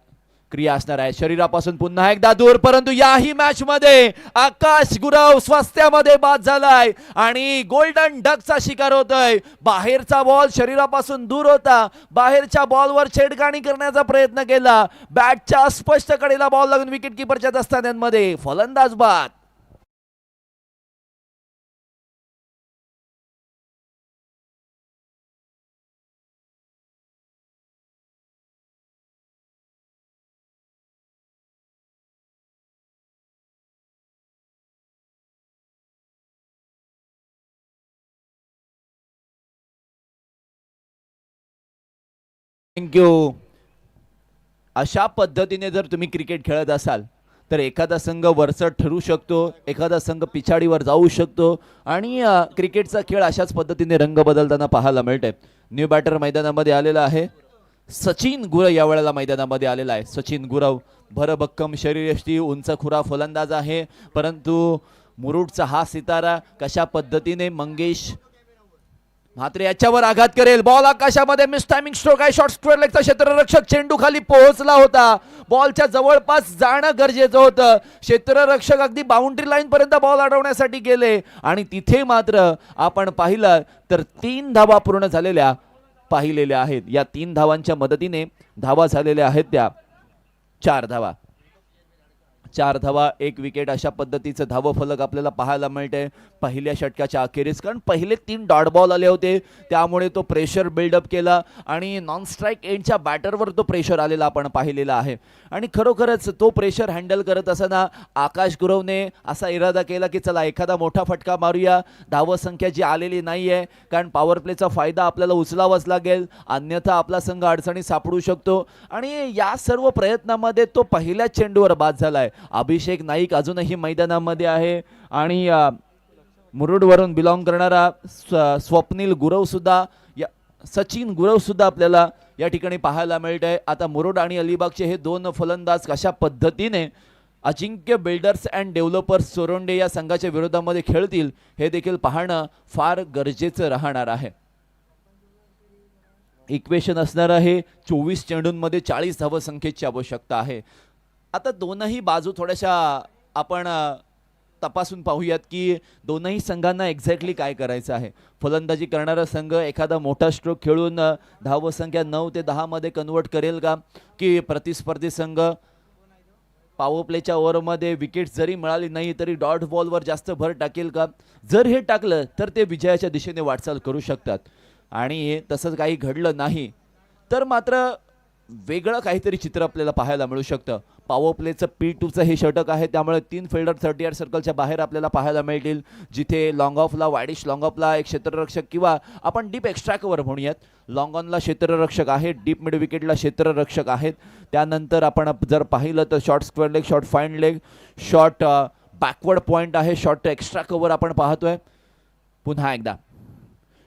क्रिया असणार आहे. शरीरापासून पुन्हा एकदा दूर, परंतु याही मॅच मध्ये आकाश गुरव स्वास्थ्यामध्ये बाद झालाय आणि गोल्डन डकचा शिकार होतोय. बाहेरचा बॉल शरीरापासून दूर होता. बाहेरच्या बॉलवर छेडखानी करण्याचा प्रयत्न केला. बॅटच्या स्पष्ट कडेला बॉल लागून विकेट किपरच्या दस्तान्यांमध्ये फलंदाज बाद. थँक्यू. अशा पद्धतीने जर तुम्ही क्रिकेट खेळत असाल तर एखादा संघ वरचढ ठरू शकतो, एखादा संघ पिछाडीवर जाऊ शकतो आणि क्रिकेटचा खेळ अशाच पद्धतीने रंग बदलताना पाहायला मिळते. न्यू बॅटर मैदानामध्ये आलेला आहे. सचिन गुरव या वेळेला मैदानामध्ये आलेला आहे. सचिन गुरव भरभक्कम शरीरयष्टी, उंच खुरा फलंदाज आहे, परंतु मुरुडचा हा सितारा कशा पद्धतीने मंगेश मात्र याच्यावर आघात करेल. बॉल आकाशामध्ये, मिस टायमिंग स्ट्रोक आहे. शॉर्ट स्क्वेअर लेगचा क्षेत्ररक्षक चेंडू खाली पोहोचला होता. बॉलच्या जवळपास जाणं गरजेचं होतं. क्षेत्ररक्षक अगदी बाउंड्री लाईन पर्यंत बॉल अडवण्यासाठी गेले आणि तिथे मात्र आपण पाहिलं तर 3 धावा पूर्ण झालेल्या पाहिलेल्या आहेत. या 3 धावांच्या मदतीने धावा झालेल्या आहेत त्या 4 धावा. 4 धावा 1 विकेट अशा पद्धतीचं धाव फलक आपल्याला पाहायला मिळते पहिल्या षटकाच्या अखेरीस. कारण पहिले 3 डॉट बॉल आले होते त्यामुळे तो प्रेशर बिल्डअप केला आणि नॉन स्ट्राईक एंडच्या बॅटरवर तो प्रेशर आलेला आपण पाहिलेला आहे. आणि खरोखरच तो प्रेशर हँडल करत असताना आकाश गुरवने असा इरादा केला की चला एखादा मोठा फटका मारूया. धावसंख्या जी आलेली नाही आहे, कारण पॉवर प्लेचा फायदा आपल्याला उचलावाच लागेल, अन्यथा आपला संघ अडचणी सापडू शकतो. आणि या सर्व प्रयत्नामध्ये तो पहिल्या चेंडूवर बाद झालाय. अभिषेक नाईक अजूनही मैदानामध्ये आहे आणि मुरुडवरून बिलॉंग करणारा स्वप्नील गुरव सुद्धा, सचिन गुरव सुद्धा आपल्याला या ठिकाणी पाहायला मिळत आहे. आता मुरुड आणि अलिबागचे हे 2 फलंदाज कशा पद्धतीने अजिंक्य बिल्डर्स अँड डेव्हलपर्स सोरोंडे या संघाच्या विरोधामध्ये खेळतील हे देखील पाहणं फार गरजेचं राहणार आहे. इक्वेशन असणार आहे 24 चेंडूंमध्ये 40 धावसंख्येची आवश्यकता आहे. आता दोनही बाजू थोड्याशा आपण तपासून पाहूयात की दोनही संघांना एक्झॅक्टली काय करायचं आहे. फलंदाजी करणारा संघ एखादा मोठा स्ट्रोक खेळून धावसंख्या 9 ते 10 मध्ये कन्वर्ट करेल का, की प्रतिस्पर्धी संघ पॉवर प्लेच्या ओव्हरमध्ये विकेट जरी मिळाली नाही तरी डॉट बॉलवर जास्त भर टाकेल का. जर हे टाकलं तर ते विजयाच्या दिशेने वाटचाल करू शकतात आणि तसंच काही घडलं नाही तर मात्र वेगळं काहीतरी चित्र आपल्याला पाहायला मिळू शकतं. पॉवर प्लेचं P2चं हे षटक आहे त्यामुळे 3 फिल्डर 30 यार्ड सर्कलच्या बाहेर आपल्याला पाहायला मिळतील, जिथे लॉंग ऑफला वायडिश लॉंग ऑफला एक क्षेत्ररक्षक किंवा आपण डीप एक्स्ट्रा कव्हर म्हणूयात, लॉंग ऑनला क्षेत्ररक्षक आहे, डीप मिड विकेटला क्षेत्ररक्षक आहेत. त्यानंतर आपण जर पाहिलं तर short square leg, short fine leg, short backward point आहे, शॉर्ट एक्स्ट्रा कव्हर आपण पाहतोय. पुन्हा एकदा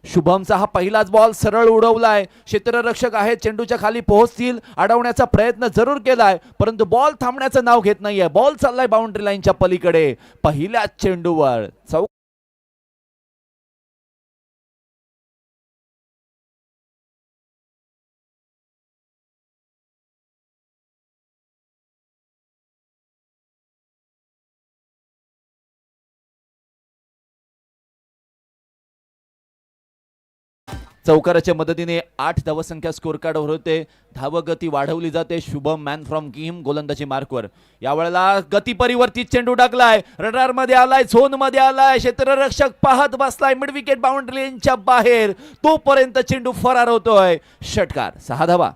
शुभमचा हा पहिलाच बॉल सरळ उडवलाय. क्षेत्ररक्षक आहेत, चेंडूच्या खाली पोहोचतील, अडवण्याचा प्रयत्न जरूर केलाय परंतु बॉल थांबण्याचं नाव घेत नाहीये. बॉल चाललाय बाउंड्री लाईनच्या पलीकडे पहिल्याच चेंडूवर. चौकाराच्या मदतीने 8 धावसंख्या स्कोर कार्डवर होते. धावगती वाढवली जाते. शुभम मॅन फ्रॉम कीम गोलंदाजी मार्कवर. यावेळेला गती परिवर्तित चेंडू टाकलाय, रडार मध्ये आलाय, झोन मध्ये आलाय, क्षेत्ररक्षक पाहत बसलाय, मिड विकेट बाउंड्री लाईनच्या बाहेर, तोपर्यंत चेंडू फरार होतोय. षटकार 6 धावा.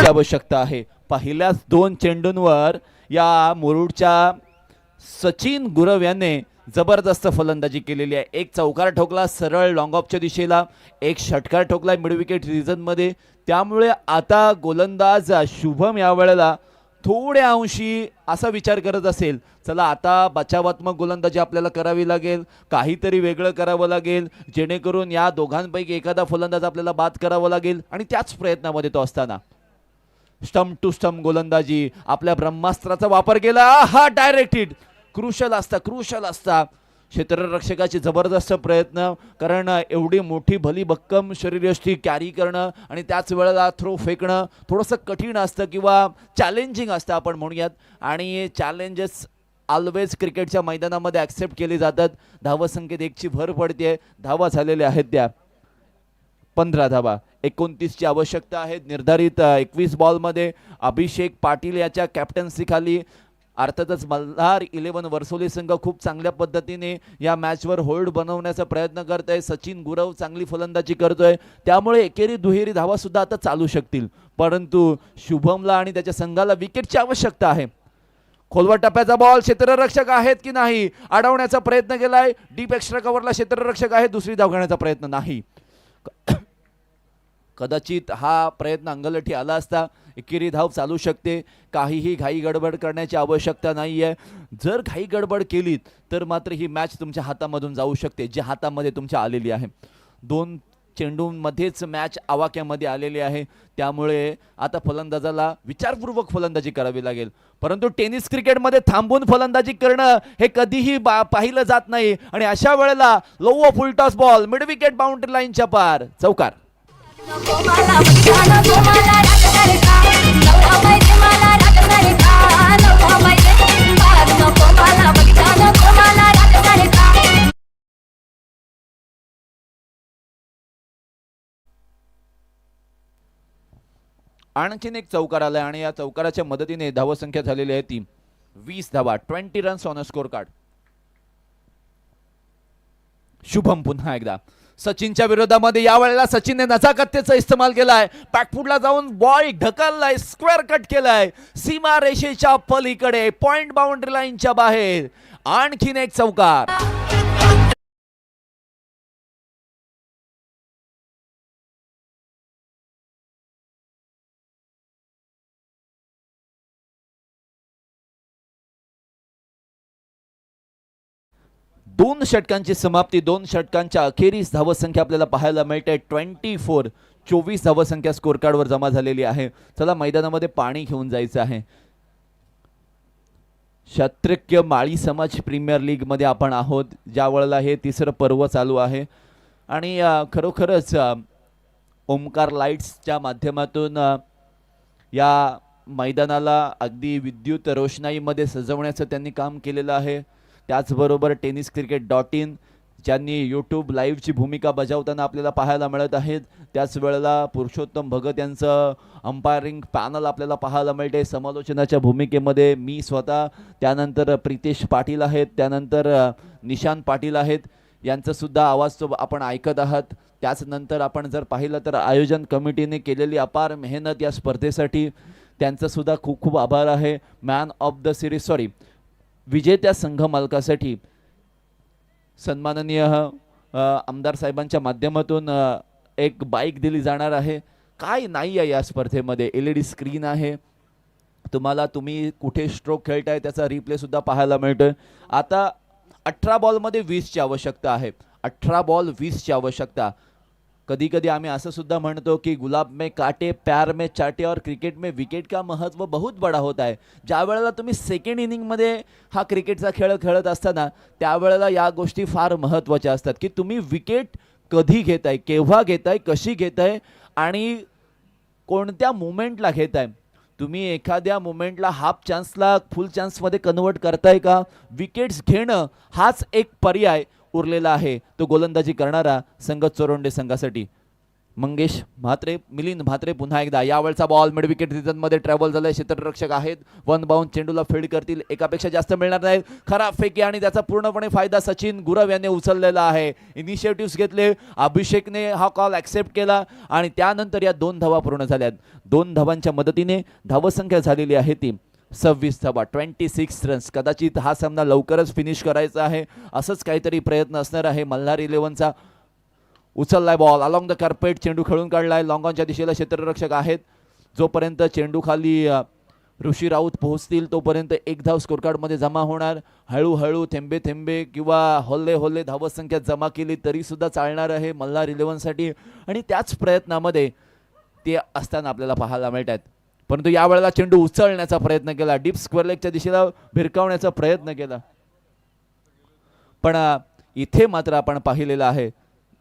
आवश्यकता आहे. पहिल्याच 2 चेंडूंवर या मुरुडच्या सचिन गुरव याने जबरदस्त फलंदाजी केलेली आहे. एक चौकार ठोकला सरळ लॉंग ऑफच्या दिशेला, एक षटकार ठोकला मिड विकेट रिजन मध्ये. त्यामुळे आता गोलंदाज शुभम या वेळेला थोड्या अंशी असा विचार करत असेल, चला आता बचावात्मक गोलंदाजी आपल्याला करावी लागेल, काहीतरी वेगळं करावं लागेल जेणेकरून या दोघांपैकी एखादा फलंदाज आपल्याला बाद करावा लागेल. आणि त्याच प्रयत्नामध्ये तो असताना स्टंप टू स्टंप गोलंदाजी, आपल्या ब्रह्मास्त्राचा वापर केला. हा डायरेक्ट हिट क्रुशल असता. क्षेत्ररक्षकाचे जबरदस्त प्रयत्न, कारण एवढी मोठी भली भक्कम शरीरयष्टी कॅरी करणं आणि त्याच वेळेला थ्रो फेकणं थोडंसं कठीण असतं किंवा चॅलेंजिंग असतं आपण म्हणूयात. आणि चॅलेंजेस ऑलवेज क्रिकेटच्या मैदानामध्ये ॲक्सेप्ट केले जातात. धावसंख्येत 1ची भर पडते. धावा झालेल्या आहेत त्या 15 धावा. 29 ची आवश्यकता आहे निर्धारित 21 बॉलमध्ये. अभिषेक पाटील याच्या कॅप्टन्सीखाली अर्थातच मल्हार 11 वर्सोली संघ खूप चांगल्या पद्धतीने या मॅचवर होल्ड बनवण्याचा प्रयत्न करत आहे. सचिन गुरव चांगली फलंदाजी करतोय, त्यामुळे एकेरी दुहेरी धावा सुद्धा आता चालू शकतील. परंतु शुभमला आणि त्याच्या संघाला विकेटची आवश्यकता आहे. खोलवर टप्प्याचा बॉल, क्षेत्ररक्षक आहेत की नाही, अडवण्याचा प्रयत्न केलाय. डीप एक्स्ट्रा कव्हरला क्षेत्ररक्षक आहे, दुसरी धाव घेण्याचा प्रयत्न नाही. कदाचित हा प्रयत्न अंगलठी आला असता एकेरी धाव चालू शकते. काहीही घाई गडबड करण्याची आवश्यकता नाही आहे. जर घाई गडबड केलीत तर मात्र ही मॅच तुमच्या हातामधून जाऊ शकते, जी हातामध्ये तुमच्या आलेली आहे. 2 चेंडूंमध्येच मॅच आवाक्यामध्ये आलेली आहे, त्यामुळे आता फलंदाजाला विचारपूर्वक फलंदाजी करावी लागेल. परंतु टेनिस क्रिकेटमध्ये थांबून फलंदाजी करणं हे कधीही पाहिलं जात नाही. आणि अशा वेळेला low full toss ball mid wicket boundary लाईनच्या पार, चौकार. आणखीन एक चौकार आलाय आणि या चौकाराच्या मदतीने धावसंख्या झालेली आहे ती 20 धावा. 20 runs on a score card. Shubham पुन्हा एकदा सचिनच्या विरोधामध्ये. यावेळेला सचिनने नजाकतेचा इस्तेमाल केलाय. बॅकफुटला जाऊन बॉल ढकललाय, स्क्वेअर कट केलाय सीमा रेषेच्या पलीकडे, पॉइंट बाउंड्री लाईनच्या बाहेर. आणखीन एक चौकार. दोन षटकांची समाप्ती, 2 षटकांच्या अखेरीस धावसंख्या आपल्याला पाहायला मिळते 24. 24 धावसंख्या स्कोर कार्डवर जमा झालेली आहे. चला मैदानामध्ये पाणी घेऊन जायचं आहे. क्षत्रिय माळी समाज प्रीमियर लीग मध्ये आपण आहोत, ज्या वेळेला हे तिसरं पर्व चालू आहे. आणि खरोखरच ओमकार लाईट्सच्या माध्यमातून या मैदानाला अगदी विद्युत रोषणाईमध्ये सजवण्याचं त्यांनी काम केलेलं आहे. त्याचबरोबर टेनिस क्रिकेट .in ज्यांनी यूट्यूब लाईव्हची भूमिका बजावताना आपल्याला पाहायला मिळत आहेत. त्याच वेळेला पुरुषोत्तम भगत यांचं अंपायरिंग पॅनल आपल्याला पाहायला मिळते. समालोचनाच्या भूमिकेमध्ये मी स्वतः, त्यानंतर प्रितेश पाटील आहेत, त्यानंतर निशांत पाटील आहेत, यांचा सुद्धा आवाज तो आपण ऐकत आहात. त्याचनंतर आपण जर पाहिलं तर आयोजन कमिटीने केलेली अपार मेहनत या स्पर्धेसाठी, त्यांचा सुद्धा खूप खूप आभार आहे. मॅन ऑफ द सिरीज विजेत्या संघ मालकासाठी सन्माननीय आमदार साहेबांच्या माध्यमातून एक बाईक दिली जाणार आहे. काय नाही आहे या स्पर्धेमध्ये, LED स्क्रीन आहे. तुम्ही कुठे स्ट्रोक खेळताय त्याचा रिप्ले सुद्धा पाहायला मिळतोय. आता 18 बॉलमध्ये 20 ची आवश्यकता आहे. 18 बॉल 20 ची आवश्यकता. कधी कधी आम्ही असं सुद्धा म्हणतो की गुलाब में काटे प्यार में चाटे और क्रिकेट में विकेट का महत्व बहुत बड़ा होता है. ज्या वेळेला तुम्ही सेकंड इनिंगमध्ये हा क्रिकेटचा खेळ खेळत असताना त्यावेळेला या गोष्टी फार महत्त्वाच्या असतात की तुम्ही विकेट कधी घेताय, केव्हा घेताय, कशी घेताय आणि कोणत्या मुमेंटला घेताय. तुम्ही एखाद्या मुमेंटला हाफ चान्सला फुल चान्समध्ये कन्वर्ट करताय का. विकेट्स घेणं हाच एक पर्याय उरलेला आहे तो गोलंदाजी करणारा संघ चोरंडे संघासाठी. मंगेश म्हात्रे, मिलिंद म्हात्रे पुन्हा एकदा. यावेळचा बॉल मिड विकेट रिजनमध्ये ट्रॅव्हल झालाय. क्षेत्ररक्षक आहेत, 1 बाउंड चेंडूला फील्ड करतील. एकापेक्षा जास्त मिळणार नाहीत. खराब फेकी आणि त्याचा पूर्णपणे फायदा सचिन गुरव यांनी उचललेला आहे. इनिशिएटिव्ह घेतले, अभिषेकने हा कॉल ॲक्सेप्ट केला आणि त्यानंतर या 2 धावा पूर्ण झाल्यात. 2 धावांच्या मदतीने धावसंख्या झालेली आहे ती 26 धावा, 26 रन्स. कदाचित हा सामना लवकरच फिनिश करायचा आहे, असंच काहीतरी प्रयत्न असणार आहे मल्हार 11चा. उचललाय बॉल अलॉंग द कार्पेट, चेंडू खेळून काढलाय. लॉंग ऑनच्या दिशेला क्षेत्ररक्षक आहेत. जोपर्यंत चेंडू खाली ऋषी राऊत पोहोचतील तोपर्यंत 1 धाव स्कोर कार्डमध्ये जमा होणार. हळूहळू थेंबे थेंबे किंवा होल्ले होल्ले धावसंख्या जमा केली तरी सुद्धा चालणार आहे मल्हार 11साठी. आणि त्याच प्रयत्नामध्ये ते असताना आपल्याला पाहायला मिळतात. परंतु यावेळेला चेंडू उचलण्याचा प्रयत्न केला, डीप स्क्वेअर लेगच्या दिशेला भिरकावण्याचा प्रयत्न केला, पण इथे मात्र आपण पाहिलेलं आहे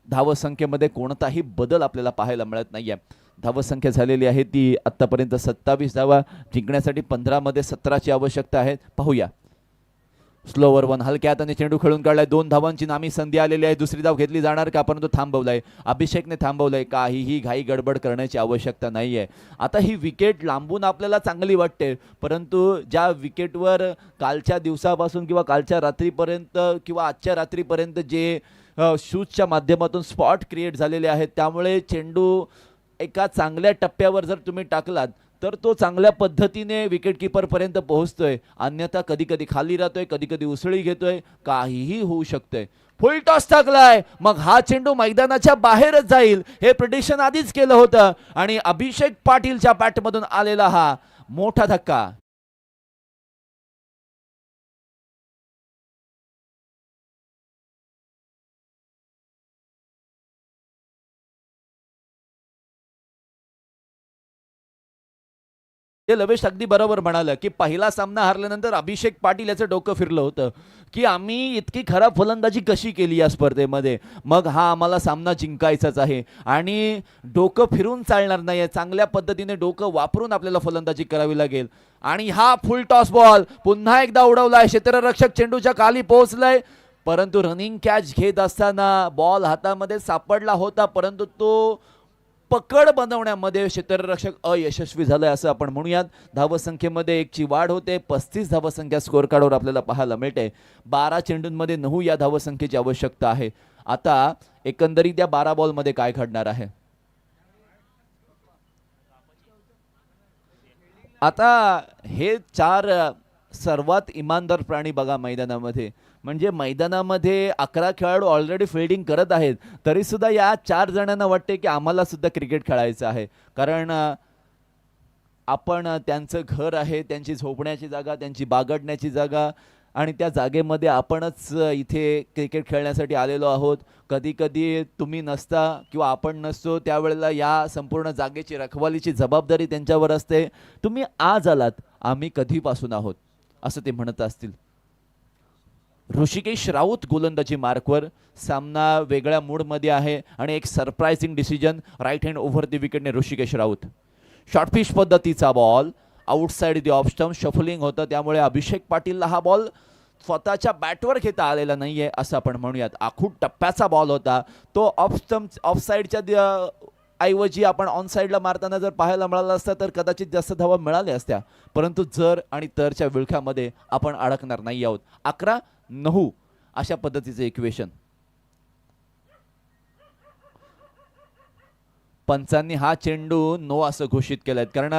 धावसंख्येमध्ये कोणताही बदल आपल्याला पाहायला मिळत नाहीये. धावसंख्या झालेली आहे ती आतापर्यंत 27 धावा. जिंकण्यासाठी 15 मध्ये 17 ची आवश्यकता आहे. पाहूया स्लोवर वन हलक्या हाताने चेंडू खेळून काढलाय. 2 धावांची नामी संधी आलेली आहे. दुसरी धाव घेतली जाणार का, परंतु थांबवलाय अभिषेकने, थांबवलंय. काहीही घाई गडबड करण्याची आवश्यकता नाहीये. आता ही विकेट लांबून आपल्याला चांगली वाटते, परंतु ज्या विकेटवर कालच्या दिवसापासून किंवा कालच्या रात्रीपर्यंत किंवा आजच्या रात्रीपर्यंत जे शूजच्या माध्यमातून स्पॉट क्रिएट झालेले आहेत, त्यामुळे चेंडू एका चांगल्या टप्प्यावर जर तुम्ही टाकलात तर तो चांगल्या पद्धतीने विकेटकीपरपर्यंत पोहोचतोय. अन्यथा कधी कधी खाली राहतोय, कधी कधी उसळी घेतोय, काहीही होऊ शकतंय. फुल टॉस टाकलाय, मग हा चेंडू मैदानाच्या बाहेरच जाईल हे प्रिडिक्शन आधीच केलं होतं आणि अभिषेक पाटीलच्या बॅटमधून आलेला हा मोठा धक्का. ते लवेश अगदी बरोबर म्हणालं की पहिला सामना हारल्यानंतर अभिषेक पाटील याचं डोकं फिरलं होतं की आम्ही इतकी खराब फलंदाजी कशी केली या स्पर्धेमध्ये, मग हा आम्हाला सामना जिंकायचाच आहे आणि डोकं फिरून चालणार नाही. चांगल्या पद्धतीने डोकं वापरून आपल्याला फलंदाजी करावी लागेल. आणि हा फुल टॉस बॉल पुन्हा एकदा उडवलाय. क्षेत्ररक्षक चेंडूच्या खाली पोहोचलाय, परंतु रनिंग कॅच घेत असताना बॉल हातामध्ये सापडला होता, परंतु तो पकड बनवण्यामध्ये क्षेत्ररक्षक अयशस्वी झालाय असं आपण म्हणूयात. धावसंख्येमध्ये 1 ची वाढ होते. 35 धावसंख्या स्कोअर कार्डवर आपल्याला पाहायला मिळते. 12 चेंडूंमध्ये 9 या धावसंख्येची आवश्यकता आहे. आता एकंदरीत या 12 बॉलमध्ये काय घडणार आहे. आता हे 4 सर्वात इमानदार प्राणी बघा मैदानामध्ये, म्हणजे मैदानामध्ये 11 खेळाडू ऑलरेडी फिल्डिंग करत आहेत, तरी सुद्धा या 4 जणांना वाटते की आम्हाला सुद्धा क्रिकेट खेळायचं आहे. कारण आपण त्यांचं घर आहे, त्यांची झोपण्याची जागा, त्यांची बागडण्याची जागा आणि त्या जागेमध्ये आपणच इथे क्रिकेट खेळण्यासाठी आलेलो आहोत. कधी कधी तुम्ही नसता किंवा आपण नसतो, त्यावेळेला या संपूर्ण जागेची रखवालीची जबाबदारी त्यांच्यावर असते. तुम्ही आज आलात, आम्ही कधीपासून आहोत असं ते म्हणत असतील. ऋषिकेश राऊत गोलंदाजी मार्कवर. सामना वेगळ्या मूडमध्ये आहे आणि एक surprising decision right hand over the विकेटने ऋषिकेश राऊत. शॉर्टपिच पद्धतीचा ball outside the off stump, shuffling होतं, त्यामुळे अभिषेक पाटीलला हा बॉल स्वतःच्या बॅटवर घेता आलेला नाहीये असं आपण म्हणूयात. आखूड टप्प्याचा बॉल होता तो. ऑफ स्टंप ऑफ साईडच्या ऐवजी आपण ऑन साईडला मारताना जर पाहायला मिळालं असतं तर कदाचित जास्त धावा मिळाल्या असत्या, परंतु जर आणि तरच्या विळख्यामध्ये आपण अडकणार नाही आहोत. 11-9 अशा पद्धतीचं इक्वेशन. पंचांनी हा चेंडू नो असं घोषित केलाय, कारण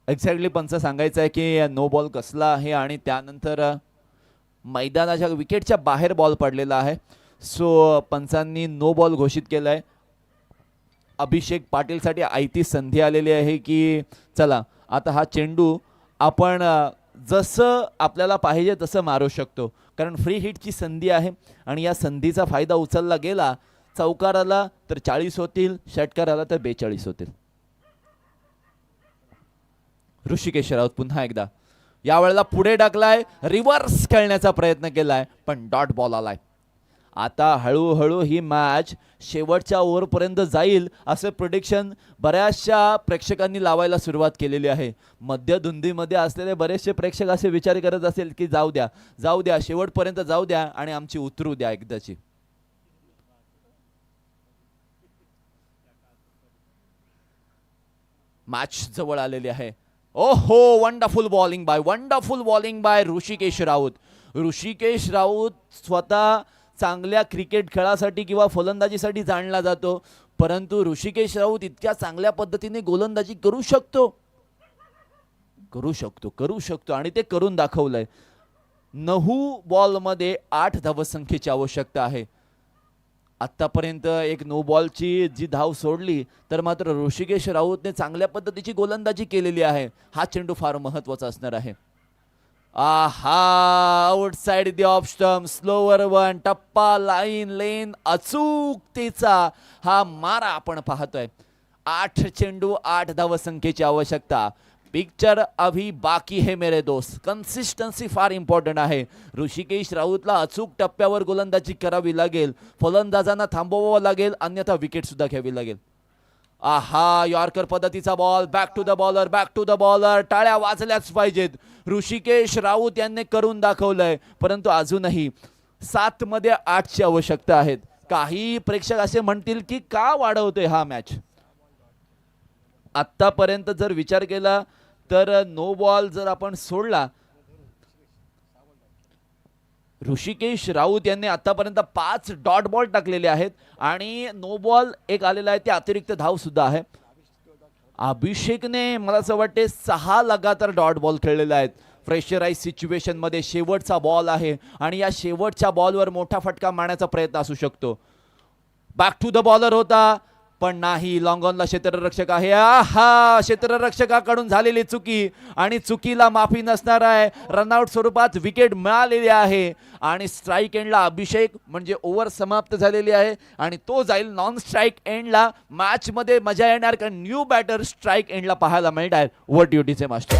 एक्झॅक्टली पंच सांगायचं आहे की नो बॉल कसला आहे आणि त्यानंतर मैदानाच्या विकेटच्या बाहेर बॉल पडलेला आहे. सो पंचांनी नो बॉल घोषित केलाय. अभिषेक पाटीलसाठी आयती संधी आलेली आहे की चला आता हा चेंडू आपण जसं आपल्याला पाहिजे तसं मारू शकतो, कारण फ्री हिटची संधी आहे आणि या संधीचा फायदा उचलला गेला. चौकार आला तर 40 होतील, षटकार आला तर 42 होतील. ऋषिकेश राऊत पुन्हा एकदा यावेळेला पुढे टाकलाय, रिव्हर्स खेळण्याचा प्रयत्न केलाय, पण डॉट बॉल आलाय. आता हळूहळू ही मॅच शेवटच्या ओव्हरपर्यंत जाईल असं प्रिडिक्शन बऱ्याचशा प्रेक्षकांनी लावायला सुरुवात केलेली आहे. मध्यधुंदीमध्ये असलेले बरेचसे प्रेक्षक असे विचार करत असेल की जाऊ द्या जाऊ द्या, शेवटपर्यंत जाऊ द्या आणि आमची उतरू द्या एकदाची. मॅच जवळ आलेली आहे. ओहो, wonderful bowling bye Rishikesh Raut. Rishikesh Raut स्वतः चांगल्या क्रिकेट खेळासाठी किंवा फलंदाजीसाठी जाणला जातो, परंतु ऋषिकेश राऊत इतक्या चांगल्या पद्धतीने गोलंदाजी करू शकतो आणि ते करून दाखवलंय. 9 बॉलमध्ये 8 धावसंख्येची आवश्यकता आहे. आतापर्यंत एक नो बॉलची जी धाव सोडली तर मात्र ऋषिकेश राऊतने चांगल्या पद्धतीची गोलंदाजी केलेली आहे. हा चेंडू फार महत्त्वाचा असणार आहे. आहा, outside the off stump, slower one, टप्पा, लाईन, लेन, अचूकतेचा हा मारा आपण पाहतोय. 8 चेंडू 8 धावसंख्येची आवश्यकता. पिक्चर अभी बाकी है मेरे दोस्त. कन्सिस्टन्सी फार इम्पॉर्टंट आहे. ऋषिकेश राऊतला अचूक टप्प्यावर गोलंदाजी करावी लागेल, फलंदाजांना थांबवावं लागेल, अन्यथा विकेट सुद्धा घ्यावी लागेल. आहा, यॉर्कर पद्धतीचा ball, back to the bowler, back to the bowler. टाळ्या वाजल्याच पाहिजेत. ऋषिकेश राऊत यांनी करून दाखवलंय, परंतु अजूनही 7 मध्ये 8ची आवश्यकता आहेत. काही प्रेक्षक असे म्हणतील की का वाढवतोय हा मॅच. आतापर्यंत जर विचार केला तर नो बॉल जर आपण सोडला, ऋषिकेश राऊत यांनी आतापर्यंत 5 डॉट बॉल टाकलेले आहेत आणि नो बॉल एक आलेला आहे, ते अतिरिक्त धाव सुद्धा आहे. अभिषेकने मला असं वाटते 6 लगातार डॉट बॉल खेळलेले आहेत. प्रेशराइज सिच्युएशन मध्ये शेवटचा बॉल आहे आणि या शेवटच्या बॉलवर मोठा फटका मारण्याचा प्रयत्न असू शकतो. बॅक टू द बॉलर होता, पण नाही. लॉंग ऑनला क्षेत्ररक्षक आहे. आहा, क्षेत्ररक्षकाकडून झालेली चुकी आणि चुकीला माफी नसणार आहे. रनआउट स्वरूपात विकेट मिळालेली आहे आणि स्ट्राईक एंडला अभिषेक म्हणजे ओव्हर समाप्त झालेली आहे आणि तो जाईल नॉन स्ट्राईक एंडला. मॅच मध्ये मजा येणार कारण न्यू बॅटर स्ट्राईक एंडला पाहायला मिळत आहे. ओव्हर ड्युटीचे मास्टर.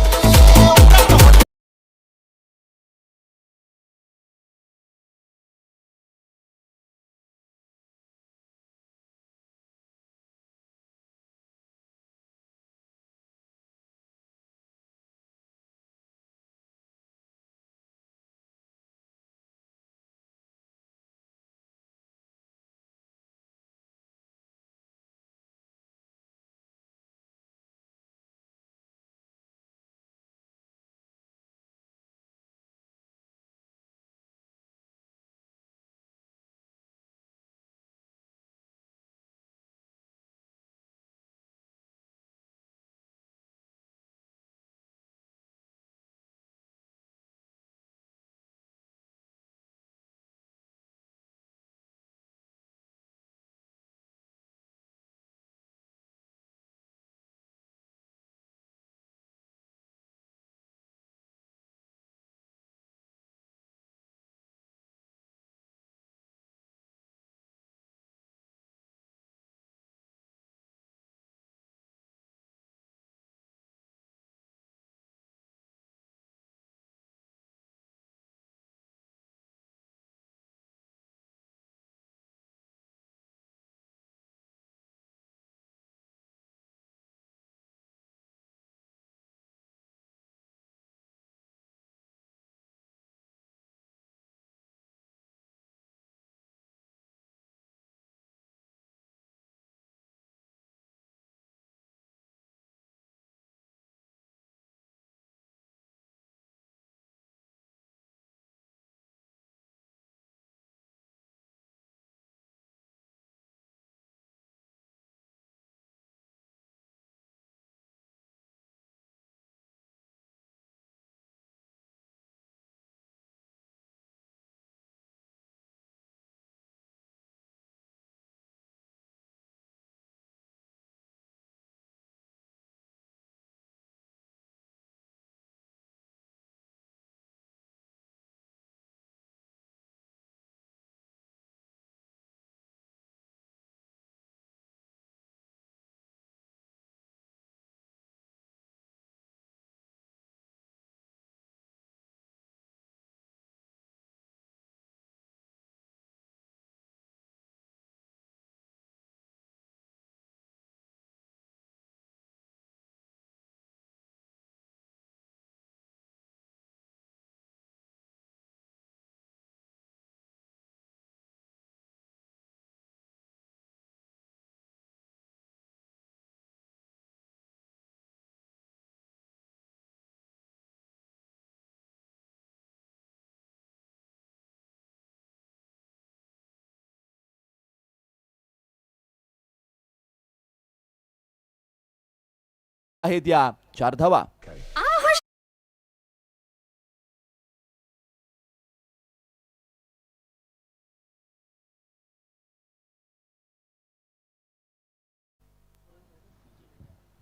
आहेत या 4 धावा.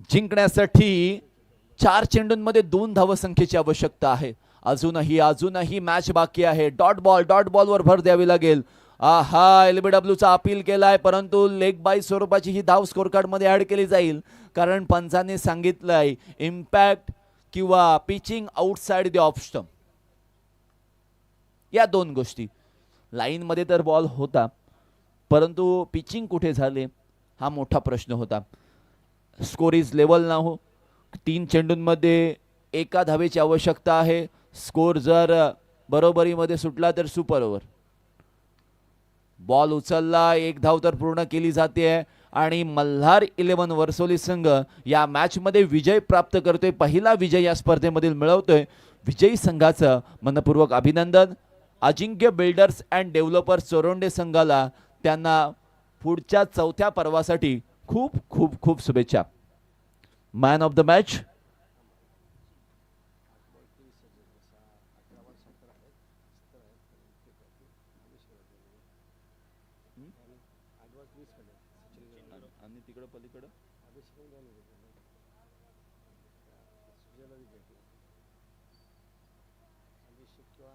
जिंकण्यासाठी 4 चेंडूंमध्ये 2 धावसंख्येची आवश्यकता आहे. अजूनही मॅच बाकी आहे. डॉट बॉलवर भर द्यावी लागेल. आहा, LBWचा अपील केलाय, परंतु लेग बाय स्वरूपाची ही धाव स्कोर कार्ड मध्ये ऍड केली जाईल कारण पंचांनी सांगितलंय इम्पॅक्ट किंवा pitching outside the off stump. या 2 गोष्टी. लाईन मध्ये तर बॉल होता, परंतु पिचिंग कुठे झाले हा मोठा प्रश्न होता. स्कोर इज लेवल नाहो. 3 चेंडूंमध्ये एका धावेची आवश्यकता आहे. स्कोर जर बरोबरीमध्ये सुटला तर सुपर ओव्हर. बॉल उचलला, एक धाव तर पूर्ण केली जाते आणि मल्हार 11 वर्सोली संघ या मॅच मध्ये विजय प्राप्त करतोय. पहिला विजय या स्पर्धेमधील मिळवतोय. विजयी संघाचं मनपूर्वक अभिनंदन. अजिंक्य बिल्डर्स अँड डेव्हलपर्स चोरोंडे संघाला त्यांना पुढच्या चौथ्या पर्वासाठी खूप खूप खूप शुभेच्छा. मॅन ऑफ द मॅच आणि तिकडं पलीकडं